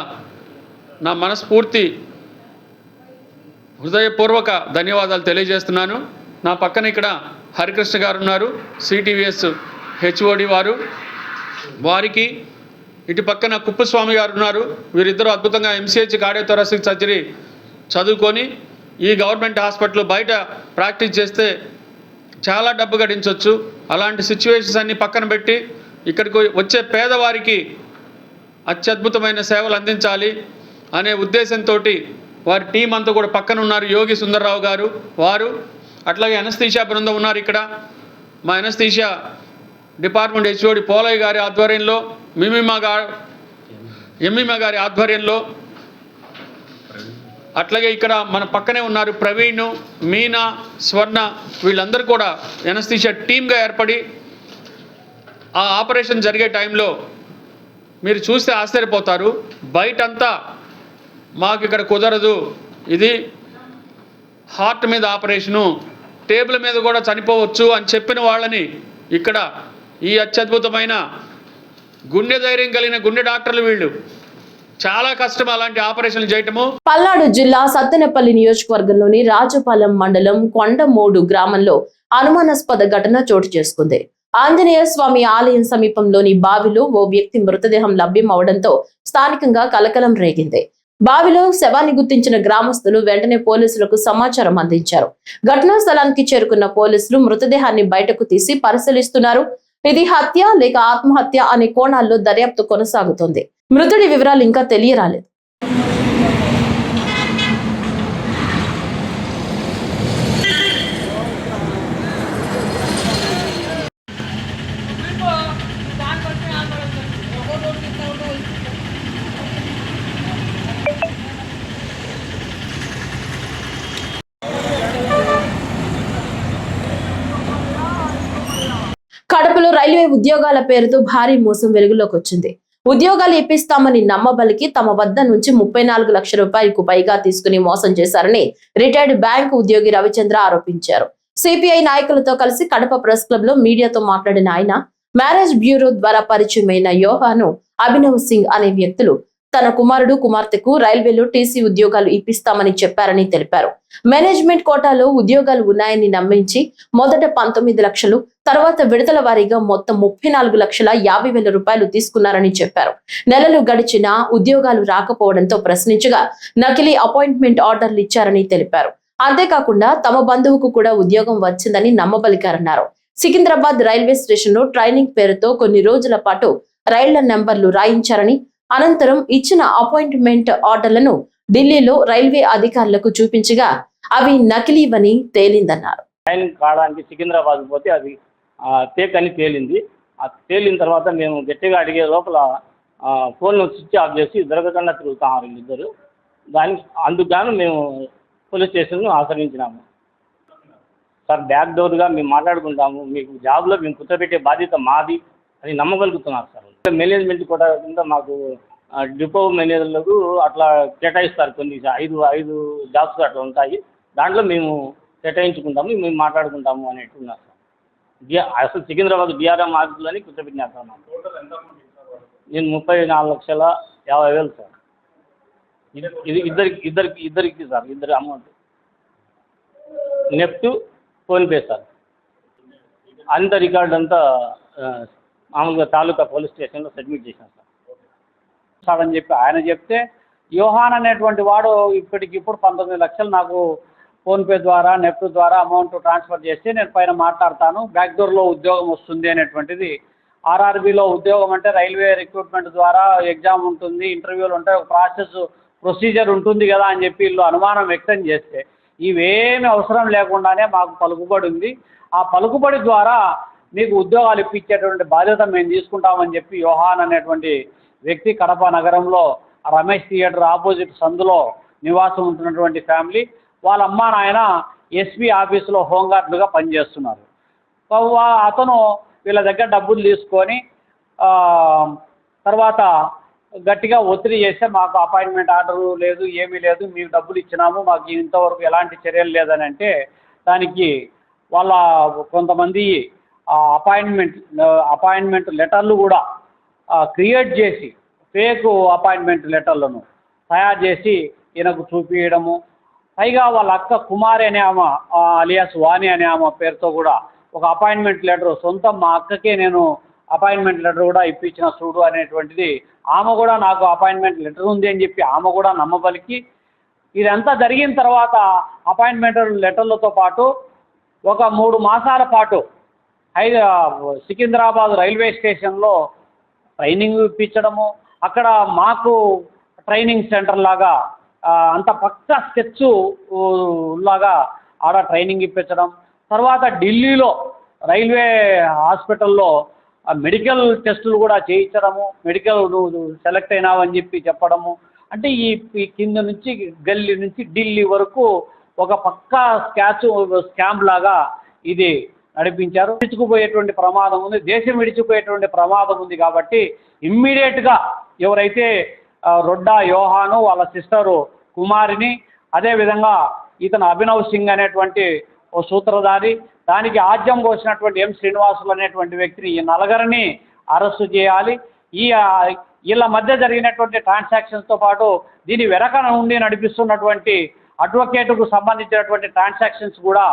S9: నా మనస్ఫూర్తి హృదయపూర్వక ధన్యవాదాలు తెలియజేస్తున్నాను. నా పక్కన ఇక్కడ హరికృష్ణ గారు ఉన్నారు, సిటీవీఎస్ హెచ్ఓడి వారికి ఇటు పక్కన కుప్పస్వామి గారు ఉన్నారు. వీరిద్దరూ అద్భుతంగా ఎంసీహెచ్ కార్డియో థొరాసిక్ సర్జరీ చదువుకొని ఈ గవర్నమెంట్ హాస్పిటల్ బయట ప్రాక్టీస్ చేస్తే చాలా డబ్బు గడించవచ్చు. అలాంటి సిచ్యువేషన్స్ అన్నీ పక్కన పెట్టి ఇక్కడికి వచ్చే పేదవారికి అత్యద్భుతమైన సేవలు అందించాలి అనే ఉద్దేశంతో వారి టీం అంతా కూడా పక్కన ఉన్నారు. యోగి సుందర్రావు గారు అట్లాగే అనస్థీషియా బృందం ఉన్నారు. ఇక్కడ మా అనస్థీషియా డిపార్ట్మెంట్ హెచ్ఓడి పోలయ్య గారి ఆధ్వర్యంలో ఎమ్మిమా గారి ఆధ్వర్యంలో అట్లాగే ఇక్కడ మన పక్కనే ఉన్నారు ప్రవీణ్, మీనా, స్వర్ణ, వీళ్ళందరూ కూడా అనస్థీషియా టీమ్గా ఏర్పడి ఆ ఆపరేషన్ జరిగే టైంలో మీరు చూస్తే ఆశ్చర్యపోతారు. బయటంతా మాకు ఇక్కడ కుదరదు, ఇది హార్ట్ మీద ఆపరేషను, టేబుల్ మీద కూడా చనిపోవచ్చు అని చెప్పిన వాళ్ళని ఇక్కడ ఈ అత్యద్భుతమైన గుండె ధైర్యం కలిగిన గుండె డాక్టర్లు వీళ్ళు చాలా కష్టం అలాంటి ఆపరేషన్లు చేయటము.
S1: పల్నాడు జిల్లా సత్తెనపల్లి నియోజకవర్గంలోని రాజపాలెం మండలం కొండమోడు గ్రామంలో అనుమానాస్పద ఘటన చోటు చేసుకుంది. ఆంజనేయ స్వామి ఆలయం సమీపంలోని బావిలో ఓ వ్యక్తి మృతదేహం లభ్యం అవడంతో స్థానికంగా కలకలం రేగింది. బావిలో శవాన్ని గుర్తించిన గ్రామస్తులు వెంటనే పోలీసులకు సమాచారం అందించారు. ఘటనా స్థలానికి చేరుకున్న పోలీసులు మృతదేహాన్ని బయటకు తీసి పరిశీలిస్తున్నారు. ఇది హత్య లేక ఆత్మహత్య అనే కోణాల్లో దర్యాప్తు కొనసాగుతోంది. మృతుడి వివరాలు ఇంకా తెలియరాలేదు. కడపలో రైల్వే ఉద్యోగాల పేరుతో భారీ మోసం వెలుగులోకి వచ్చింది. ఉద్యోగాలు ఇప్పిస్తామని నమ్మబలికి తమ వద్ద నుంచి 34 లక్షల రూపాయలకు పైగా తీసుకుని మోసం చేశారని రిటైర్డ్ బ్యాంక్ ఉద్యోగి రవిచంద్ర ఆరోపించారు. సిపిఐ నాయకులతో కలిసి కడప ప్రెస్ క్లబ్ లో మీడియాతో మాట్లాడిన ఆయన, మ్యారేజ్ బ్యూరో ద్వారా పరిచయమైన యోహాను, అభినవ్ సింగ్ అనే వ్యక్తులు తన కుమారుడు కుమార్తెకు రైల్వేలో టీసీ ఉద్యోగాలు ఇప్పిస్తామని చెప్పారని తెలిపారు. మేనేజ్మెంట్ కోటాలో ఉద్యోగాలు ఉన్నాయని నమ్మించి మొదట 19 లక్షలు, తర్వాత విడతల వారీగా మొత్తం 34,50,000 రూపాయలు తీసుకున్నారని చెప్పారు. నెలలు గడిచినా ఉద్యోగాలు రాకపోవడంతో ప్రశ్నించగా నకిలీ అపాయింట్మెంట్ ఆర్డర్లు ఇచ్చారని తెలిపారు. అంతేకాకుండా తమ బంధువుకు కూడా ఉద్యోగం వచ్చిందని నమ్మబలికారన్నారు. సికింద్రాబాద్ రైల్వే స్టేషన్ లో ట్రైనింగ్ పేరుతో కొన్ని రోజుల పాటు రైళ్ల నెంబర్లు రాయించారని, అనంతరం ఇచ్చిన అపాయింట్మెంట్ ఆర్డర్లను ఢిల్లీలో రైల్వే అధికారులకు చూపించగా అవి నకిలీవని తేలిందన్నారు.
S10: ట్రైనింగ్ కావడానికి సికింద్రాబాద్ పోతే అది ఫేక్ అని తేలింది. తేలిన తర్వాత మేము గట్టిగా అడిగే లోపల ఫోన్ను స్విచ్ ఆఫ్ చేసి దొరకకుండా తిరుగుతాం ఇద్దరు. అందుకు మేము పోలీస్ స్టేషన్ను ఆశ్రయించినాము. సార్ బ్యాక్ డోర్గా మేము మాట్లాడుకుంటాము, మీకు జాబ్లో మేము కూర్చోబెట్టే బాధ్యత మాది అని నమ్మగలుగుతున్నారు సార్. మేనేజ్మెంట్ కూడా కింద మాకు డిపో మేనేజర్లకు అట్లా కేటాయిస్తారు, కొన్ని 5 జాబ్స్ అట్లా ఉంటాయి, దాంట్లో మేము కేటాయించుకుంటాము, మేము మాట్లాడుకుంటాము అనేట్టు ఉన్నారు సార్. అసలు సికింద్రాబాద్ డిఆర్ఎం ఆఫీసులని కూర్చోబెట్టినారు సార్. నేను 34,50,000 సార్. ఇది ఇద్దరికి సార్, ఇద్దరు అమౌంట్ నెఫ్ట్ ఫోన్పే సార్. అంత రికార్డు అంతా మామూలుగా తాలూకా పోలీస్ స్టేషన్లో సబ్మిట్ చేశాను సార్ అని చెప్పి ఆయన చెప్తే, యోహాన్ అనేటువంటి వాడు ఇప్పటికిప్పుడు 19 లక్షలు నాకు ఫోన్పే ద్వారా నెఫ్ట్ ద్వారా అమౌంట్ ట్రాన్స్ఫర్ చేస్తే నేను పైన మాట్లాడతాను, బ్యాక్ డోర్లో ఉద్యోగం వస్తుంది అనేటువంటిది. ఆర్ఆర్బీలో ఉద్యోగం అంటే రైల్వే రిక్రూట్మెంట్ ద్వారా ఎగ్జామ్ ఉంటుంది, ఇంటర్వ్యూలు ఉంటాయి, ఒక ప్రొసీజర్ ఉంటుంది కదా అని చెప్పి వీళ్ళు అనుమానం వ్యక్తం చేస్తే, ఇవేమీ అవసరం లేకుండానే మాకు పలుకుబడి ఉంది. ఆ పలుకుబడి ద్వారా మీకు ఉద్యోగాలు ఇప్పించేటువంటి బాధ్యత మేము తీసుకుంటామని చెప్పి యోహాన్ అనేటువంటి వ్యక్తి కడప నగరంలో రమేష్ థియేటర్ ఆపోజిట్ సందులో నివాసం ఉంటున్నటువంటి ఫ్యామిలీ, వాళ్ళ అమ్మా నాయన ఎస్పీ ఆఫీసులో హోంగార్డులుగా పనిచేస్తున్నారు. అతను వీళ్ళ దగ్గర డబ్బులు తీసుకొని తర్వాత గట్టిగా ఒత్తిడి చేస్తే మాకు అపాయింట్మెంట్ ఆర్డరు లేదు, ఏమీ లేదు, మీకు డబ్బులు ఇచ్చినాము, మాకు ఇంతవరకు ఎలాంటి చర్యలు లేదని అంటే దానికి వాళ్ళ కొంతమంది అపాయింట్మెంట్ లెటర్లు కూడా క్రియేట్ చేసి ఫేక్ అపాయింట్మెంట్ లెటర్లను తయారు చేసి ఈయనకు చూపించడము, పైగా వాళ్ళ అక్క కుమారి అనే ఆమె అలియాస్ వాణి అనే ఆమె పేరుతో కూడా ఒక అపాయింట్మెంట్ లెటర్ సొంతం మా అక్కకే నేను అపాయింట్మెంట్ లెటర్ కూడా ఇప్పించిన చూడు అనేటువంటిది, ఆమె కూడా నాకు అపాయింట్మెంట్ లెటర్ ఉంది అని చెప్పి ఆమె కూడా నమ్మబలికి, ఇదంతా జరిగిన తర్వాత అపాయింట్మెంట్ లెటర్లతో పాటు ఒక 3 మాసాల పాటు సికింద్రాబాద్ రైల్వే స్టేషన్లో ట్రైనింగ్ ఇప్పించడము, అక్కడ మాకు ట్రైనింగ్ సెంటర్ లాగా అంత పక్కా స్కెచ్ లాగా ఆడ ట్రైనింగ్ ఇప్పించడం, తర్వాత ఢిల్లీలో రైల్వే హాస్పిటల్లో మెడికల్ టెస్టులు కూడా చేయించడము, మెడికల్ సెలెక్ట్ అయినావని చెప్పి చెప్పడము, అంటే ఈ కింద నుంచి గల్లీ నుంచి ఢిల్లీ వరకు ఒక పక్కా స్కామ్ లాగా ఇది నడిపించారు. విడిచిపోయేటువంటి ప్రమాదం ఉంది, దేశం విడిచిపోయేటువంటి ప్రమాదం ఉంది. కాబట్టి ఇమ్మీడియట్గా ఎవరైతే రొడ్డా యోహాను వాళ్ళ సిస్టరు కుమారిని, అదేవిధంగా ఇతను అభినవ్ సింగ్ అనేటువంటి ఓ సూత్రధారి, దానికి ఆజ్యం పోసినటువంటి ఎం శ్రీనివాసులు అనేటువంటి వ్యక్తిని, ఈ నలుగురిని అరెస్టు చేయాలి. వీళ్ళ మధ్య జరిగినటువంటి ట్రాన్సాక్షన్స్తో పాటు దీని వెనక నుండి నడిపిస్తున్నటువంటి అడ్వకేటుకు సంబంధించినటువంటి ట్రాన్సాక్షన్స్ కూడా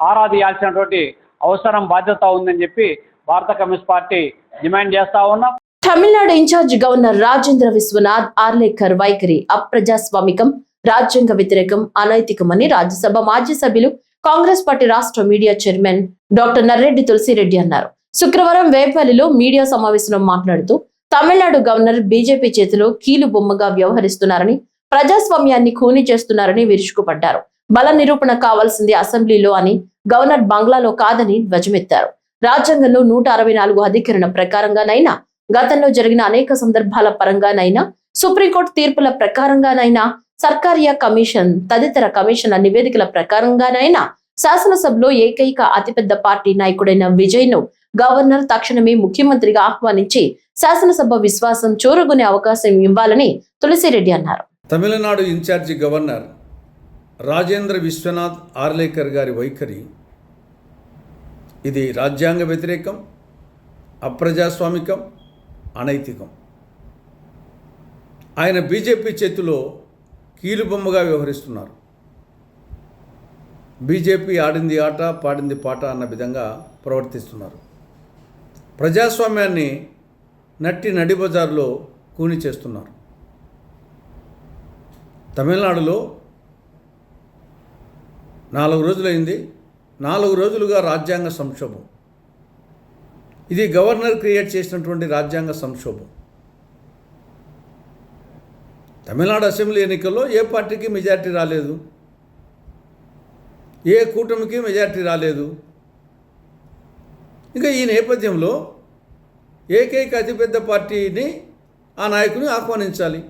S10: ఆరా తీయాల్సినటువంటి అవసరం, బాధ్యత ఉందని చెప్పి భారత కమ్యూనిస్ట్ పార్టీ డిమాండ్ చేస్తా ఉన్నాం.
S1: తమిళనాడు ఇన్ఛార్జ్ గవర్నర్ రాజేంద్ర విశ్వనాథ్ ఆర్లేకర్ వైఖరి అప్రజాస్వామికం, రాజ్యాంగ వ్యతిరేకం, అనైతికమని రాజ్యసభ మాజీ సభ్యులు కాంగ్రెస్ పార్టీ రాష్ట్ర media chairman doctor Narreddy Tulasireddy అన్నారు. శుక్రవారం వేపల్లిలో మీడియా సమావేశంలో మాట్లాడుతూ తమిళనాడు గవర్నర్ బీజేపీ చేతిలో కీలు బొమ్మగా వ్యవహరిస్తున్నారని, ప్రజాస్వామ్యాన్ని ఖూనీ చేస్తున్నారని విరుచుకుపడ్డారు. బల నిరూపణ కావాల్సింది అసెంబ్లీలో అని, గవర్నర్ బంగ్లాలో కాదని ధ్వజమెత్తారు. రాజ్యాంగంలో 164 అధికరణ ప్రకారంగానైనా, గతంలో జరిగిన అనేక సందర్భాల పరంగానైనా, సుప్రీంకోర్టు తీర్పుల ప్రకారంగానైనా, సర్కారియా కమిషన్ తదితర కమిషన్ల నివేదికల ప్రకారంగానైనా శాసనసభలో ఏకైక అతిపెద్ద పార్టీ నాయకుడైన విజయ్ ను గవర్నర్ తక్షణమే ముఖ్యమంత్రిగా ఆహ్వానించి శాసనసభ విశ్వాసం చూరగొనే అవకాశం ఇవ్వాలని తులసిరెడ్డి అన్నారు.
S11: తమిళనాడు ఇన్ఛార్జి గవర్నర్ రాజేంద్ర విశ్వనాథ్ ఆర్లేకర్ గారి వైఖరి ఇది రాజ్యాంగ వ్యతిరేకం, అప్రజాస్వామికం, అనైతికం. ఆయన బీజేపీ చేతిలో కీలుబొమ్మగా వ్యవహరిస్తున్నారు. బీజేపీ ఆడింది ఆట, పాడింది పాట అన్న విధంగా ప్రవర్తిస్తున్నారు. ప్రజాస్వామ్యాన్ని నట్టి నడిబజారులో కూని చేస్తున్నారు. తమిళనాడులో 4 రోజులైంది, 4 రోజులుగా రాజ్యాంగ సంక్షోభం. ఇది గవర్నర్ క్రియేట్ చేసినటువంటి రాజ్యాంగ సంక్షోభం. తమిళనాడు అసెంబ్లీ ఎన్నికల్లో ఏ పార్టీకి మెజార్టీ రాలేదు, ఏ కూటమికి మెజార్టీ రాలేదు. ఇంకా ఈ నేపథ్యంలో ఏకైక అతిపెద్ద పార్టీని ఆ నాయకుని ఆహ్వానించాలి.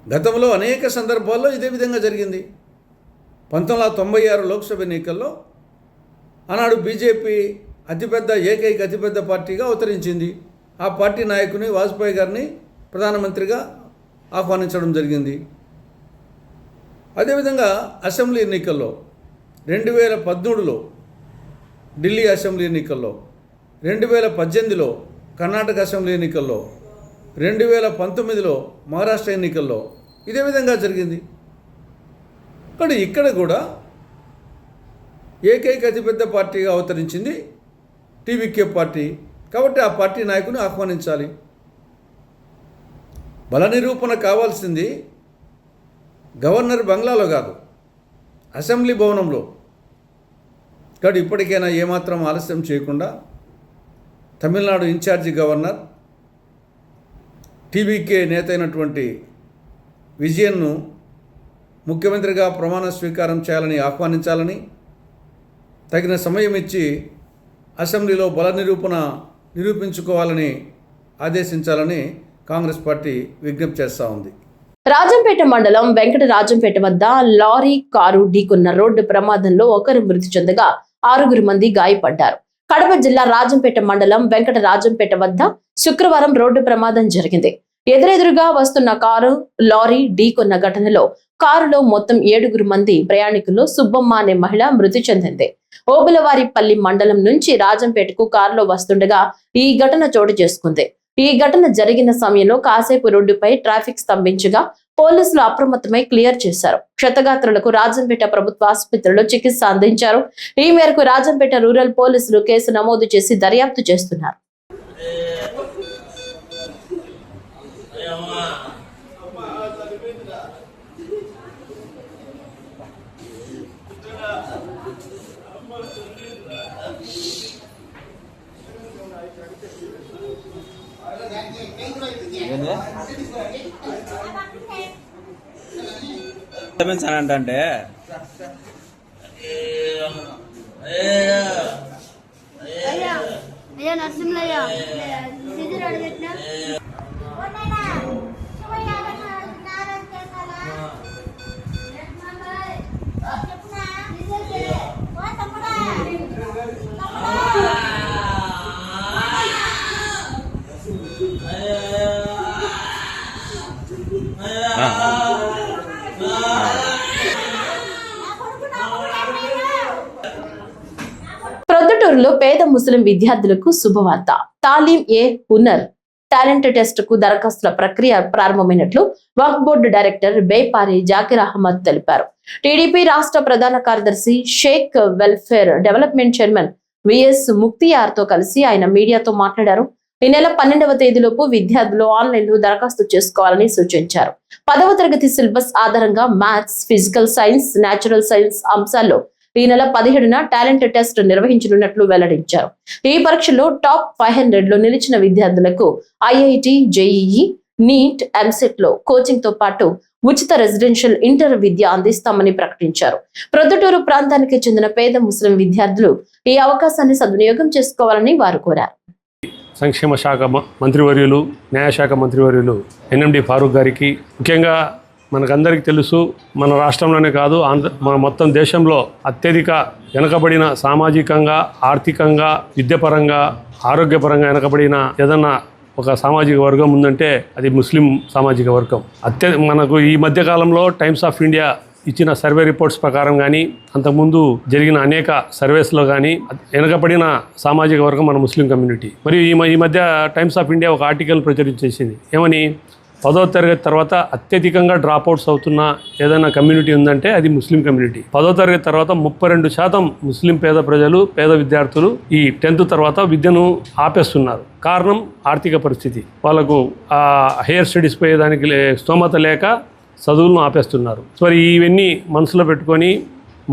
S11: గతంలో అనేక సందర్భాల్లో ఇదే విధంగా జరిగింది. 1996 లోక్సభ ఎన్నికల్లో ఆనాడు బీజేపీ ఏకైక అతిపెద్ద పార్టీగా అవతరించింది. ఆ పార్టీ నాయకుని వాజ్పేయి గారిని ప్రధానమంత్రిగా ఆహ్వానించడం జరిగింది. అదేవిధంగా అసెంబ్లీ ఎన్నికల్లో 2013లో ఢిల్లీ అసెంబ్లీ ఎన్నికల్లో, 2018లో కర్ణాటక అసెంబ్లీ ఎన్నికల్లో, 2019లో మహారాష్ట్ర ఎన్నికల్లో ఇదే విధంగా జరిగింది. కానీ ఇక్కడ కూడా ఏకైక అతిపెద్ద పార్టీగా అవతరించింది టీవీకే పార్టీ. కాబట్టి ఆ పార్టీ నాయకుని ఆహ్వానించాలి. బల నిరూపణ కావాల్సింది గవర్నర్ బంగ్లాలో కాదు, అసెంబ్లీ భవనంలో. కాబట్టి ఇప్పటికైనా ఏమాత్రం ఆలస్యం చేయకుండా తమిళనాడు ఇన్ఛార్జి గవర్నర్ టీవీకే నేత అయినటువంటి విజయన్ను ముఖ్యమంత్రిగా ప్రమాణ స్వీకారం చేయాలని ఆహ్వానించాలని, తగిన సమయం ఇచ్చి అసెంబ్లీలో బల నిరూపించుకోవాలని ఆదేశించాలని కాంగ్రెస్ పార్టీ విజ్ఞప్తి చేస్తూ ఉంది.
S1: రాజంపేట మండలం వెంకట రాజంపేట వద్ద లారీ కారు ఢీకొన్న రోడ్డు ప్రమాదంలో ఒకరు మృతి చెందగా 6 మంది గాయపడ్డారు. కడప జిల్లా రాజంపేట మండలం వెంకట రాజంపేట వద్ద శుక్రవారం రోడ్డు ప్రమాదం జరిగింది. ఎదురెదురుగా వస్తున్న కారు లారీ ఢీకొన్న ఘటనలో కారులో మొత్తం 7 మంది ప్రయాణికులు సుబ్బమ్మ అనే మహిళ మృతి చెందింది. ఓబులవారిపల్లి మండలం నుంచి రాజంపేటకు కారులో వస్తుండగా ఈ ఘటన చోటు చేసుకుంది. ఈ ఘటన జరిగిన సమయంలో కాసేపు రోడ్డుపై ట్రాఫిక్ స్తంభించగా పోలీసులు అప్రమత్తమై క్లియర్ చేశారు. క్షతగాత్రులకు రాజంపేట ప్రభుత్వ ఆసుపత్రిలో చికిత్స అందించారు. ఈ మేరకు రాజంపేట రూరల్ పోలీసులు కేసు నమోదు చేసి దర్యాప్తు చేస్తున్నారు.
S4: అంటే
S12: నరసింహయ్య
S1: ప్రొద్దుటూరులో పేద ముస్లిం విద్యార్థులకు శుభవార్త. తాలీం-ఏ-హునర్ టాలెంట్ టెస్ట్ కు దరఖాస్తుల ప్రక్రియ ప్రారంభమైనట్లు వక్ఫ్ బోర్డు డైరెక్టర్ బేపారి జాకిర్ అహ్మద్ తెలిపారు. టీడీపీ రాష్ట్ర ప్రధాన కార్యదర్శి Shaik welfare development chairman VS Mukhtiar తో కలిసి ఆయన మీడియాతో మాట్లాడారు. ఈ నెల 12వ తేదీలోపు విద్యార్థులు ఆన్లైన్ లో దరఖాస్తు చేసుకోవాలని సూచించారు. 10వ తరగతి సిలబస్ ఆధారంగా maths, physical science, natural science అంశాల్లో ఈ నెల 17న టాలెంట్ టెస్ట్ నిర్వహించనున్నట్లు వెల్లడించారు. ఈ పరీక్షలో టాప్ 500 లో నిలిచిన విద్యార్థులకు ఐఐటి, జేఈఈ, నీట్, ఎంసెట్ లో కోచింగ్ తో పాటు ఉచిత రెసిడెన్షియల్ ఇంటర్ విద్య అందిస్తామని ప్రకటించారు. ప్రొద్దుటూరు ప్రాంతానికి చెందిన పేద ముస్లిం విద్యార్థులు ఈ అవకాశాన్ని సద్వినియోగం చేసుకోవాలని వారు కోరారు.
S13: సంక్షేమ శాఖ మంత్రివర్యులు, న్యాయశాఖ మంత్రివర్యులు ఎన్ఎండి ఫారూక్ గారికి, ముఖ్యంగా మనకందరికీ తెలుసు, మన రాష్ట్రంలోనే కాదు మన మొత్తం దేశంలో అత్యధిక వెనకబడిన సామాజికంగా, ఆర్థికంగా, విద్యాపరంగా, ఆరోగ్యపరంగా వెనకబడిన ఏదన్నా ఒక సామాజిక వర్గం ఉందంటే అది ముస్లిం సామాజిక వర్గం. మనకు ఈ మధ్యకాలంలో టైమ్స్ ఆఫ్ ఇండియా ఇచ్చిన సర్వే రిపోర్ట్స్ ప్రకారం కానీ, అంతకుముందు జరిగిన అనేక సర్వేస్లో కానీ వెనకబడిన సామాజిక వర్గం మన ముస్లిం కమ్యూనిటీ. మరియు ఈ మధ్య టైమ్స్ ఆఫ్ ఇండియా ఒక ఆర్టికల్ ప్రచురించేసింది. ఏమని? 10వ తరగతి తర్వాత అత్యధికంగా డ్రాప్అవుట్స్ అవుతున్న ఏదైనా కమ్యూనిటీ ఉందంటే అది ముస్లిం కమ్యూనిటీ. 10వ తరగతి తర్వాత 32% ముస్లిం పేద ప్రజలు, పేద విద్యార్థులు ఈ 10th తర్వాత విద్యను ఆపేస్తున్నారు. కారణం ఆర్థిక పరిస్థితి. వాళ్ళకు హైయర్ స్టడీస్ పోయేదానికి స్తోమత లేక చదువులను ఆపేస్తున్నారు. సో ఇవన్నీ మనసులో పెట్టుకొని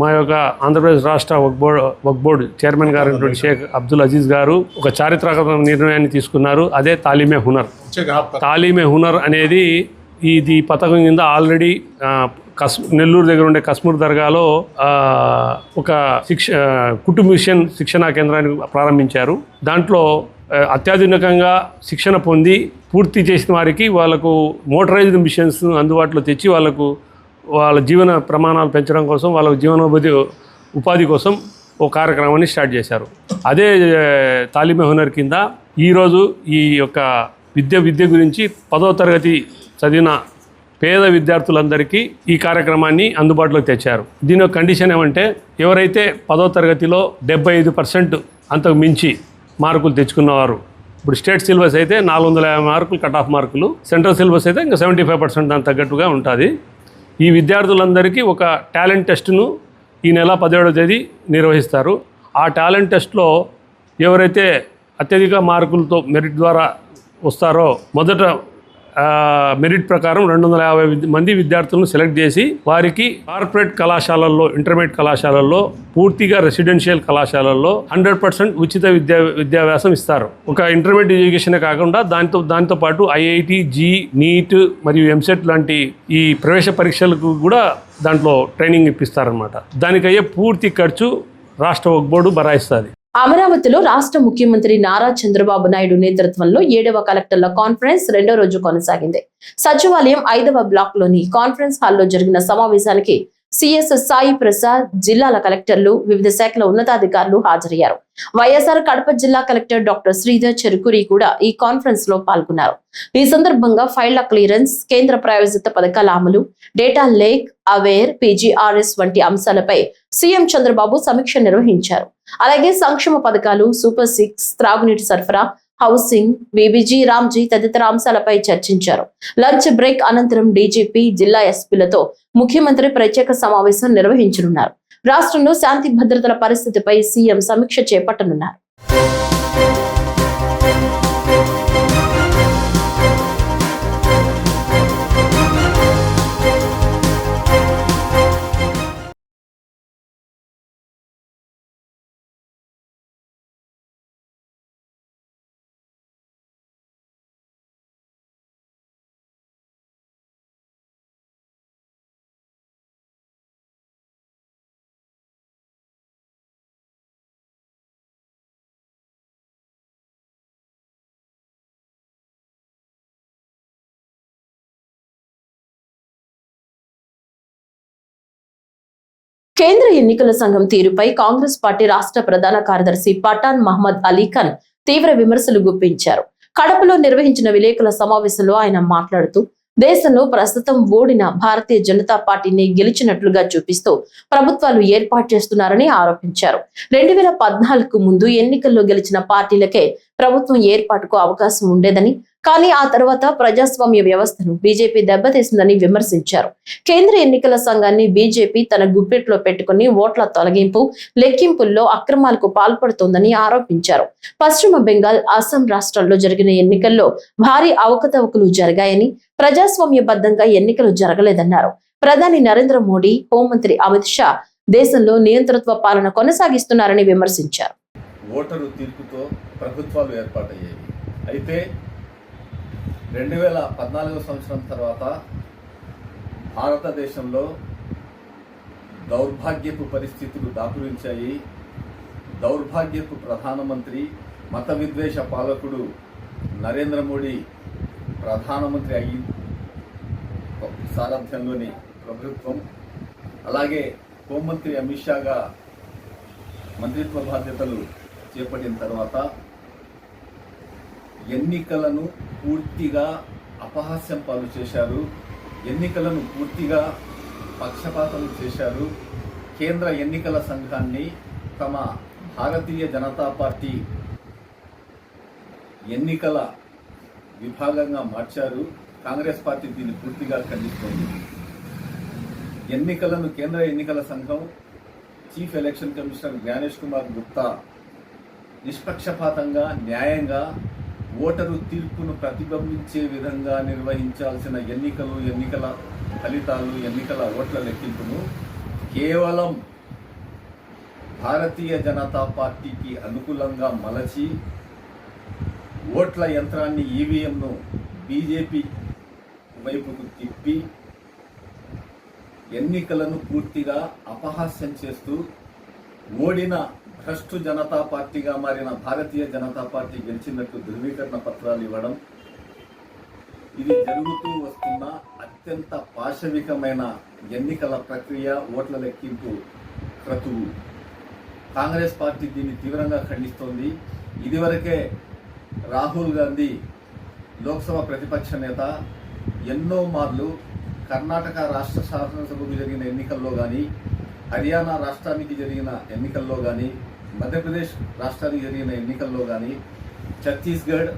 S13: మా యొక్క ఆంధ్రప్రదేశ్ రాష్ట్ర వక్ఫ్ బోర్డు చైర్మన్ గారు షేక్ అబ్దుల్ అజీజ్ గారు ఒక చారిత్రక నిర్ణయాన్ని తీసుకున్నారు. అదే తాలీమే-హునర్. తాలీమే-హునర్ అనేది ఇది పథకం కింద ఆల్రెడీ నెల్లూరు దగ్గర ఉండే కస్మూర్ దర్గాలో ఒక కుటుంబ మిషన్ శిక్షణా కేంద్రాన్ని ప్రారంభించారు. దాంట్లో అత్యాధునికంగా శిక్షణ పొంది పూర్తి చేసిన వారికి వాళ్ళకు మోటరైజ్డ్ మిషన్స్ అందుబాటులో తెచ్చి వాళ్ళ జీవన ప్రమాణాలు పెంచడం కోసం, వాళ్ళ ఉపాధి కోసం ఓ కార్యక్రమాన్ని స్టార్ట్ చేశారు. అదే తాలీమే-హునర్ కింద ఈరోజు ఈ యొక్క విద్య గురించి 10వ తరగతి చదివిన పేద విద్యార్థులందరికీ ఈ కార్యక్రమాన్ని అందుబాటులోకి తెచ్చారు. దీని యొక్క కండిషన్ ఏమంటే, ఎవరైతే 10వ తరగతిలో 75% అంతకు మించి మార్కులు తెచ్చుకున్నవారు, ఇప్పుడు స్టేట్ సిలబస్ అయితే 450 మార్కులు కట్ ఆఫ్ మార్కులు, సెంట్రల్ సిలబస్ అయితే ఇంకా 75% దానికి తగ్గట్టుగా ఉంటుంది. ఈ విద్యార్థులందరికీ ఒక టాలెంట్ టెస్ట్ను ఈ నెల 17వ తేదీ నిర్వహిస్తారు. ఆ టాలెంట్ టెస్ట్లో ఎవరైతే అత్యధిక మార్కులతో మెరిట్ ద్వారా వస్తారో, మొదట మెరిట్ ప్రకారం 250 మంది విద్యార్థులను సెలెక్ట్ చేసి వారికి కార్పొరేట్ కళాశాలల్లో, ఇంటర్మీడియట్ కళాశాలల్లో, పూర్తిగా రెసిడెన్షియల్ కళాశాలల్లో 100% ఉచిత విద్యాభ్యాసం ఇస్తారు. ఒక ఇంటర్మీడియట్ ఎడ్యుకేషనే కాకుండా దాంతో పాటు ఐఐటి, నీట్ మరియు ఎంసెట్ లాంటి ఈ ప్రవేశ పరీక్షలకు కూడా దాంట్లో ట్రైనింగ్ ఇప్పిస్తారనమాట. దానికయ్యే పూర్తి ఖర్చు రాష్ట్ర వక్ఫ్ బోర్డు బరాయిస్తుంది.
S1: అమరావతిలో రాష్ట్ర ముఖ్యమంత్రి నారా చంద్రబాబు నాయుడు నేతృత్వంలో 7వ కలెక్టర్ల కాన్ఫరెన్స్ 2వ రోజు కొనసాగింది. సచివాలయం 5వ బ్లాక్ లోని కాన్ఫరెన్స్ హాల్లో జరిగిన సమావేశానికి సిఎస్ సాయి ప్రసాద్, జిల్లాల కలెక్టర్లు, వివిధ శాఖల ఉన్నతాధికారులు హాజరయ్యారు. వైఎస్ఆర్ కడప జిల్లా కలెక్టర్ డాక్టర్ శ్రీధర్ చెరుకురి కూడా ఈ కాన్ఫరెన్స్ లో పాల్గొన్నారు. ఈ సందర్భంగా ఫైళ్ల క్లియరెన్స్, కేంద్ర ప్రాయోజిత పథకాల అమలు, డేటా లేక్, అవేర్, పీజీఆర్ఎస్ వంటి అంశాలపై సీఎం చంద్రబాబు సమీక్ష నిర్వహించారు. అలాగే సంక్షేమ పథకాలు, సూపర్ 6, త్రాగునీటి సరఫరా, హౌసింగ్, బీబీజీ రామ్జీ తదితర అంశాలపై చర్చించారు. లంచ్ బ్రేక్ అనంతరం డీజీపీ, జిల్లా ఎస్పీలతో ముఖ్యమంత్రి ప్రత్యేక సమావేశం నిర్వహించనున్నారు. రాష్ట్రంలో శాంతి భద్రతల పరిస్థితిపై సీఎం సమీక్ష చేపట్టనున్నారు. కేంద్ర ఎన్నికల సంఘం తీరుపై కాంగ్రెస్ పార్టీ రాష్ట్ర ప్రధాన కార్యదర్శి పఠాన్ మహమ్మద్ అలీ ఖాన్ తీవ్ర విమర్శలు గుప్పించారు. కడపలో నిర్వహించిన విలేకరుల సమావేశంలో ఆయన మాట్లాడుతూ, దేశంలో ప్రస్తుతం ఓడిన భారతీయ జనతా పార్టీని గెలిచినట్లుగా చూపిస్తూ ప్రభుత్వాలు ఏర్పాటు చేస్తున్నారని ఆరోపించారు. 2014 ముందు ఎన్నికల్లో గెలిచిన పార్టీలకే ప్రభుత్వం ఏర్పాటుకు అవకాశం ఉండేదని, కానీ ఆ తర్వాత ప్రజాస్వామ్య వ్యవస్థను బీజేపీ దెబ్బతీసిందని విమర్శించారు. కేంద్ర ఎన్నికల సంఘాన్ని బీజేపీ తన గుప్పెట్లో పెట్టుకుని ఓట్ల తొలగింపు, లెక్కింపుల్లో అక్రమాలకు పాల్పడుతోందని ఆరోపించారు. పశ్చిమ బెంగాల్, అస్సాం రాష్ట్రాల్లో జరిగిన ఎన్నికల్లో భారీ అవకతవకలు జరిగాయని, ప్రజాస్వామ్యబద్ధంగా ఎన్నికలు జరగలేదన్నారు. ప్రధాని నరేంద్ర మోడీ, హోంమంత్రి అమిత్ షా దేశంలో నియంతృత్వ పాలన కొనసాగిస్తున్నారని విమర్శించారు.
S12: ఓటరు తీర్పుతో ప్రభుత్వాలు ఏర్పాటయ్యాయి. అయితే 2014 సంవత్సరం తర్వాత భారతదేశంలో దౌర్భాగ్యపు పరిస్థితులు దాపురించాయి. దౌర్భాగ్యపు ప్రధానమంత్రి, మత విద్వేష పాలకుడు నరేంద్ర మోడీ ప్రధానమంత్రి అయ్యి సారథ్యంలోని ప్రభుత్వం, అలాగే హోంమంత్రి అమిత్ షాగా మంత్రిత్వ బాధ్యతలు చేపట్టిన తర్వాత ఎన్నికలను పూర్తిగా అపహాస్యం పాలు చేశారు. ఎన్నికలను పూర్తిగా పక్షపాతం చేశారు. కేంద్ర ఎన్నికల సంఘాన్ని తమ భారతీయ జనతా పార్టీ ఎన్నికల విభాగంగా మార్చారు. కాంగ్రెస్ పార్టీ దీన్ని పూర్తిగా ఖండిస్తోంది. ఎన్నికలను కేంద్ర ఎన్నికల సంఘం chief election commissioner Gyanesh Kumar Gupta నిష్పక్షపాతంగా, న్యాయంగా ఓటరు తీర్పును ప్రతిబింబించే విధంగా నిర్వహించాల్సిన ఎన్నికల ఫలితాలు, ఎన్నికల ఓట్ల లెక్కింపును కేవలం భారతీయ జనతా పార్టీకి అనుకూలంగా మలచి ఓట్ల యంత్రాన్ని, ఈవీఎంను బీజేపీ వైపుకు తిప్పి ఎన్నికలను పూర్తిగా అపహాస్యం చేస్తూ ఓడిన భ్రష్టు జనతా పార్టీగా మారిన భారతీయ జనతా పార్టీ గెలిచినట్టు ధృవీకరణ పత్రాలు ఇవ్వడం, ఇది జరుగుతూ వస్తున్న అత్యంత పాశవికమైన ఎన్నికల ప్రక్రియ, ఓట్ల లెక్కింపు క్రతువు. కాంగ్రెస్ పార్టీ దీన్ని తీవ్రంగా ఖండిస్తోంది. ఇదివరకే రాహుల్ గాంధీ లోక్సభ ప్రతిపక్ష నేత ఎన్నో మార్లు కర్ణాటక రాష్ట్ర శాసనసభకు జరిగిన ఎన్నికల్లో కానీ, హర్యానా రాష్ట్రానికి జరిగిన ఎన్నికల్లో కానీ, మధ్యప్రదేశ్ రాష్ట్రానికి జరిగిన ఎన్నికల్లో కానీ, ఛత్తీస్గఢ్,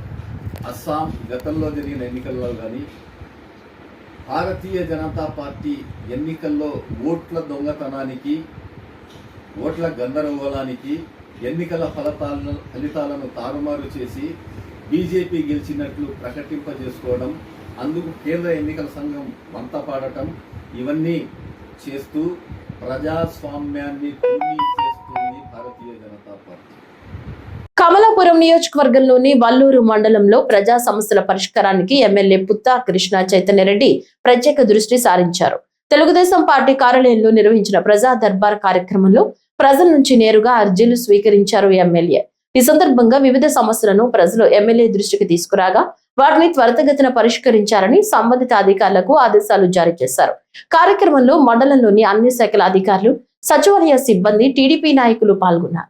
S12: అస్సాం గతంలో జరిగిన ఎన్నికల్లో కానీ భారతీయ జనతా పార్టీ ఎన్నికల్లో ఓట్ల దొంగతనానికి, ఓట్ల గందరగోళానికి, ఎన్నికల ఫలితాలను తారుమారు చేసి బీజేపీ గెలిచినట్లు ప్రకటింపజేసుకోవడం, అందుకు కేంద్ర ఎన్నికల సంఘం వంత పాడటం, ఇవన్నీ చేస్తూ ప్రజాస్వామ్యాన్ని కూనీ చేస్తుంది భారతీయ జనతా పార్టీ.
S1: కమలాపురం నియోజకవర్గంలోని వల్లూరు మండలంలో ప్రజా సమస్యల పరిష్కారానికి ఎమ్మెల్యే పుత్తా కృష్ణ చైతన్యరెడ్డి ప్రత్యేక దృష్టి సారించారు. తెలుగుదేశం పార్టీ కార్యాలయంలో నిర్వహించిన ప్రజా దర్బార్ కార్యక్రమంలో ప్రజల నుంచి నేరుగా అర్జీలు స్వీకరించారు ఎమ్మెల్యే. ఈ సందర్భంగా వివిధ సమస్యలను ప్రజలు ఎమ్మెల్యే దృష్టికి తీసుకురాగా వాటిని త్వరితగతిన పరిష్కరించాలని సంబంధిత అధికారులకు ఆదేశాలు జారీ చేశారు. కార్యక్రమంలో మండలంలోని అన్ని శాఖల అధికారులు, సచివాలయ సిబ్బంది, టీడీపీ నాయకులు పాల్గొన్నారు.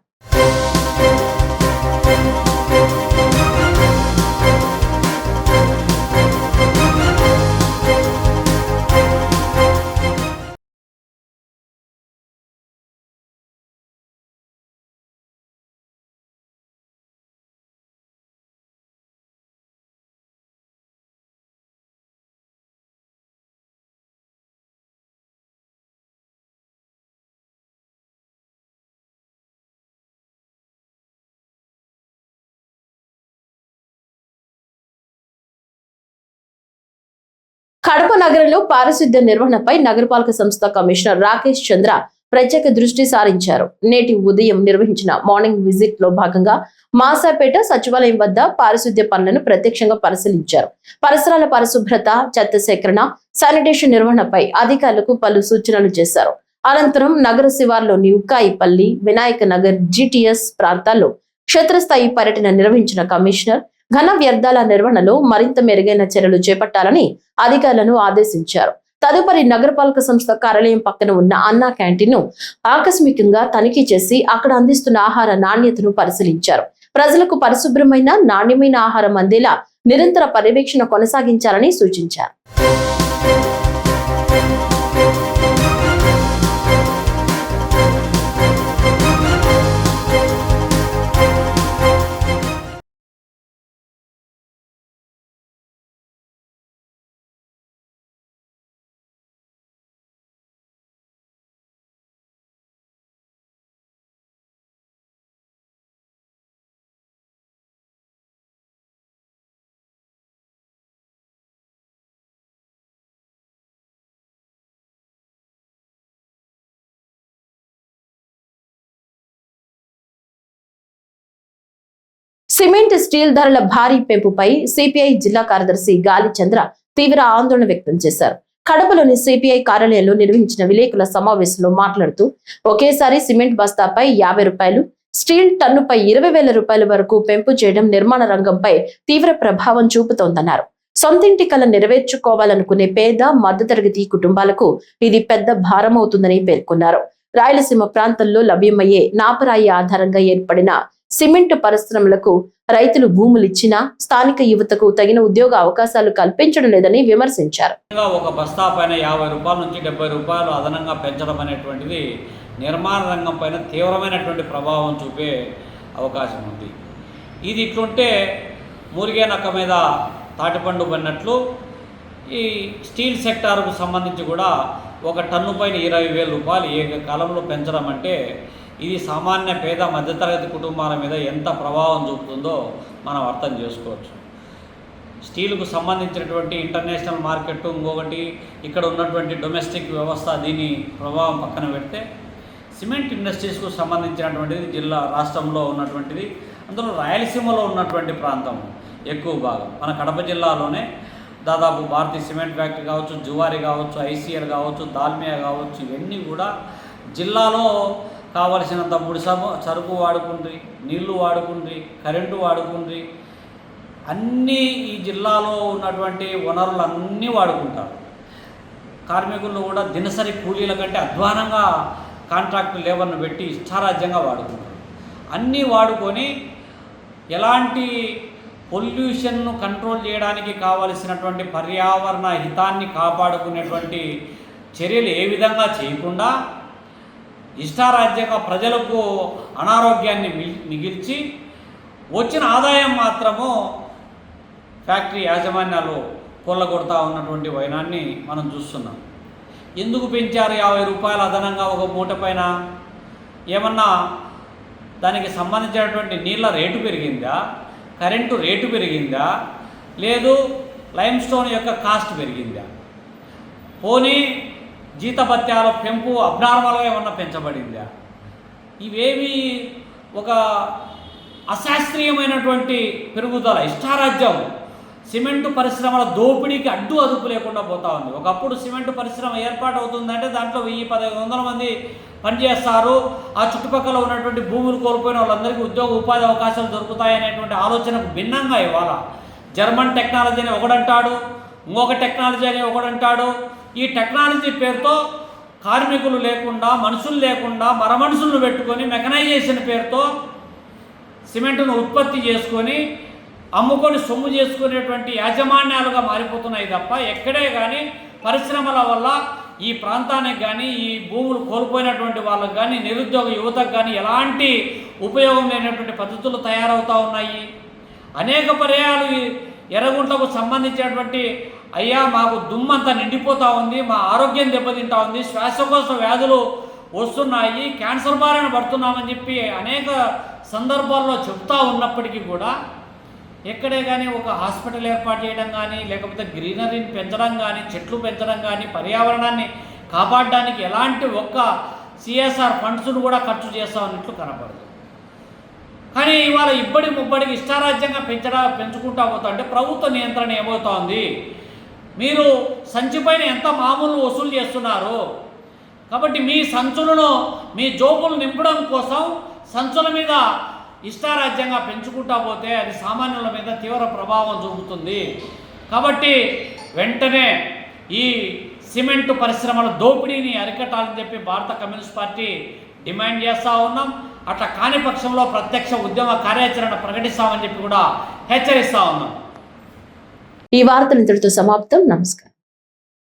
S1: కడప నగరంలో పారిశుద్ధ్య నిర్వహణపై నగరపాలక సంస్థ కమిషనర్ రాకేష్ చంద్ర ప్రత్యేక దృష్టి సారించారు. నేటి ఉదయం నిర్వహించిన మార్నింగ్ విజిట్ లో భాగంగా మాసాపేట సచివాలయం వద్ద పారిశుద్ధ్య పనులను ప్రత్యక్షంగా పరిశీలించారు. పరిసరాల పరిశుభ్రత, చెత్త సేకరణ, శానిటేషన్ నిర్వహణపై అధికారులకు పలు సూచనలు చేశారు. అనంతరం నగర శివార్లోని ఉక్కాయిపల్లి, వినాయక నగర్, జిటిఎస్ ప్రాంతాల్లో క్షేత్రస్థాయి పర్యటన నిర్వహించిన కమిషనర్ ఘన వ్యర్థాల నిర్వహణలో మరింత మెరుగైన చర్యలు చేపట్టాలని అధికారులను ఆదేశించారు. తదుపరి నగరపాలక సంస్థ కార్యాలయం పక్కన ఉన్న అన్నా క్యాంటీన్ ను ఆకస్మికంగా తనిఖీ చేసి అక్కడ అందిస్తున్న ఆహార నాణ్యతను పరిశీలించారు. ప్రజలకు పరిశుభ్రమైన, నాణ్యమైన ఆహారం అందేలా నిరంతర పర్యవేక్షణ కొనసాగించాలని సూచించారు. సిమెంట్, స్టీల్ ధరల భారీ పెంపుపై సిపిఐ జిల్లా కార్యదర్శి గాలి చంద్ర తీవ్ర ఆందోళన వ్యక్తం చేశారు. కడపలోని సిపిఐ కార్యాలయంలో నిర్వహించిన విలేకరుల సమావేశంలో మాట్లాడుతూ ఒకేసారి సిమెంట్ బస్తాపై 50 రూపాయలు, స్టీల్ టన్నుపై 20,000 రూపాయల వరకు పెంపు చేయడం నిర్మాణ రంగంపై తీవ్ర ప్రభావం చూపుతోందన్నారు. సొంతింటి కల నెరవేర్చుకోవాలనుకునే పేద, మధ్యతరగతి కుటుంబాలకు ఇది పెద్ద భారం అవుతుందని పేర్కొన్నారు. రాయలసీమ ప్రాంతంలో లభ్యమయ్యే నాపరాయి ఆధారంగా ఏర్పడిన సిమెంట్ పరిశ్రమలకు రైతులు భూములిచ్చినా స్థానిక యువతకు తగిన ఉద్యోగ అవకాశాలు కల్పించడం లేదని విమర్శించారు.
S14: ఒక బస్తా పైన 50 రూపాయల నుంచి 70 రూపాయలు అదనంగా పెంచడం అనేటువంటిది నిర్మాణ రంగం పైన తీవ్రమైనటువంటి ప్రభావం చూపే అవకాశం ఉంది. ఇది ఇట్లుంటే మురిగే నక్క మీద తాటిపండు పడినట్లు ఈ స్టీల్ సెక్టార్కు సంబంధించి కూడా ఒక టన్ను పైన 20,000 రూపాయలు ఏకకాలంలో పెంచడం అంటే ఇది సామాన్య పేద మధ్యతరగతి కుటుంబాల మీద ఎంత ప్రభావం చూపుతుందో మనం అర్థం చేసుకోవచ్చు. స్టీల్కు సంబంధించినటువంటి ఇంటర్నేషనల్ మార్కెట్, ఇంకొకటి ఇక్కడ ఉన్నటువంటి డొమెస్టిక్ వ్యవస్థ, దీని ప్రభావం పక్కన పెడితే సిమెంట్ ఇండస్ట్రీస్కు సంబంధించినటువంటిది జిల్లా రాష్ట్రంలో ఉన్నటువంటిది, అందులో రాయలసీమలో ఉన్నటువంటి ప్రాంతం ఎక్కువ భాగం. మన కడప జిల్లాలోనే దాదాపు భారతీయ సిమెంట్ ఫ్యాక్టరీ కావచ్చు, జువారి కావచ్చు, ఐసీఎల్ కావచ్చు, దాల్మియా కావచ్చు, ఇవన్నీ కూడా జిల్లాలో కావలసినంత ముడి సరుకు వాడుకుండ్రి, నీళ్లు వాడుకుండ్రి, కరెంటు వాడుకుండ్రి, అన్నీ ఈ జిల్లాలో ఉన్నటువంటి వనరులు అన్నీ వాడుకుంటారు. కార్మికులు కూడా దినసరి కూలీల కంటే అధ్వానంగా కాంట్రాక్ట్ లేబర్ను పెట్టి ఇష్టారాజ్యంగా వాడుకుంటారు. అన్నీ వాడుకొని ఎలాంటి పొల్యూషన్ను కంట్రోల్ చేయడానికి కావలసినటువంటి పర్యావరణ హితాన్ని కాపాడుకునేటువంటి చర్యలు ఏ విధంగా చేయకుండా ఇష్టారాజ్యంగా ప్రజలకు అనారోగ్యాన్ని మిగిల్చి వచ్చిన ఆదాయం మాత్రము ఫ్యాక్టరీ యాజమాన్యాలు కొల్లగొడతా ఉన్నటువంటి వైనాన్ని మనం చూస్తున్నాం. ఎందుకు పెంచారు 50 రూపాయలు అదనంగా ఒక మూట పైన? ఏమన్నా దానికి సంబంధించినటువంటి నీళ్ళ రేటు పెరిగిందా, కరెంటు రేటు పెరిగిందా, లేదు లైమ్ స్టోన్ యొక్క కాస్ట్ పెరిగిందా? పోనీ జీతభత్యాల పెంపు అబ్నార్మల్గా ఏమన్నా పెంచబడిందా? ఇవేవి ఒక అశాస్త్రీయమైనటువంటి పెరుగుదల, ఇష్టారాజ్యం సిమెంటు పరిశ్రమల దోపిడీకి అడ్డు అదుపు లేకుండా పోతా ఉంది. ఒకప్పుడు సిమెంటు పరిశ్రమ ఏర్పాటు అవుతుందంటే దాంట్లో 1000-1500 మంది పనిచేస్తారు, ఆ చుట్టుపక్కల ఉన్నటువంటి భూములు కోల్పోయిన వాళ్ళందరికీ ఉద్యోగ ఉపాధి అవకాశాలు దొరుకుతాయనేటువంటి ఆలోచనకు భిన్నంగా ఇవాళ జర్మన్ టెక్నాలజీ అని ఒకడంటాడు, ఇంకొక టెక్నాలజీ అని ఒకడంటాడు. ఈ టెక్నాలజీ పేరుతో కార్మికులు లేకుండా, మనుషులు లేకుండా, మరమనుషులను పెట్టుకొని మెకనైజేషన్ పేరుతో సిమెంటును ఉత్పత్తి చేసుకొని అమ్ముకొని సొమ్ము చేసుకునేటువంటి యాజమాన్యాలుగా మారిపోతున్నాయి తప్ప ఎక్కడే కానీ పరిశ్రమల వల్ల ఈ ప్రాంతానికి కానీ, ఈ భూములు కోల్పోయినటువంటి వాళ్ళకు కానీ, నిరుద్యోగ యువతకు కానీ ఎలాంటి ఉపయోగం లేనటువంటి పద్ధతులు తయారవుతూ ఉన్నాయి. అనేక పర్యాలు ఎర్రగుంటకు సంబంధించినటువంటి అయ్యా మాకు దుమ్మంతా నిండిపోతూ ఉంది, మా ఆరోగ్యం దెబ్బతింటా ఉంది, శ్వాసకోశ వ్యాధులు వస్తున్నాయి, క్యాన్సర్ బారిన పడుతున్నామని చెప్పి అనేక సందర్భాల్లో చెప్తా ఉన్నప్పటికీ కూడా ఎక్కడే కానీ ఒక హాస్పిటల్ ఏర్పాటు చేయడం కానీ, లేకపోతే గ్రీనరీని పెంచడం కానీ, చెట్లు పెంచడం కానీ, పర్యావరణాన్ని కాపాడడానికి ఎలాంటి ఒక్క సిఎస్ఆర్ ఫండ్స్ను కూడా ఖర్చు చేస్తా ఉన్నట్లు కనపడదు. కానీ ఇవాళ ఇబ్బడి ముబ్బడికి ఇష్టారాజ్యంగా పెంచుకుంటా పోతా అంటే ప్రభుత్వ నియంత్రణ ఏమవుతా ఉంది? మీరు సంచిపైన ఎంత మామూలు వసూలు చేస్తున్నారు. కాబట్టి మీ సంచులను, మీ జోబులు నింపడం కోసం సంచుల మీద ఇష్టారాజ్యంగా పెంచుకుంటా పోతే అది సామాన్యుల మీద తీవ్ర ప్రభావం చూపుతుంది. కాబట్టి వెంటనే ఈ సిమెంటు పరిశ్రమల దోపిడీని అరికట్టాలని చెప్పి భారత కమ్యూనిస్ట్ పార్టీ డిమాండ్ చేస్తూ ఉన్నాం. అట్లా కాని పక్షంలో ప్రత్యక్ష ఉద్యమ కార్యాచరణ ప్రకటిస్తామని చెప్పి కూడా హెచ్చరిస్తూ ఉన్నాం.
S1: ఈ వార్తలు ఇంతటితో సమాప్తం. నమస్కారం.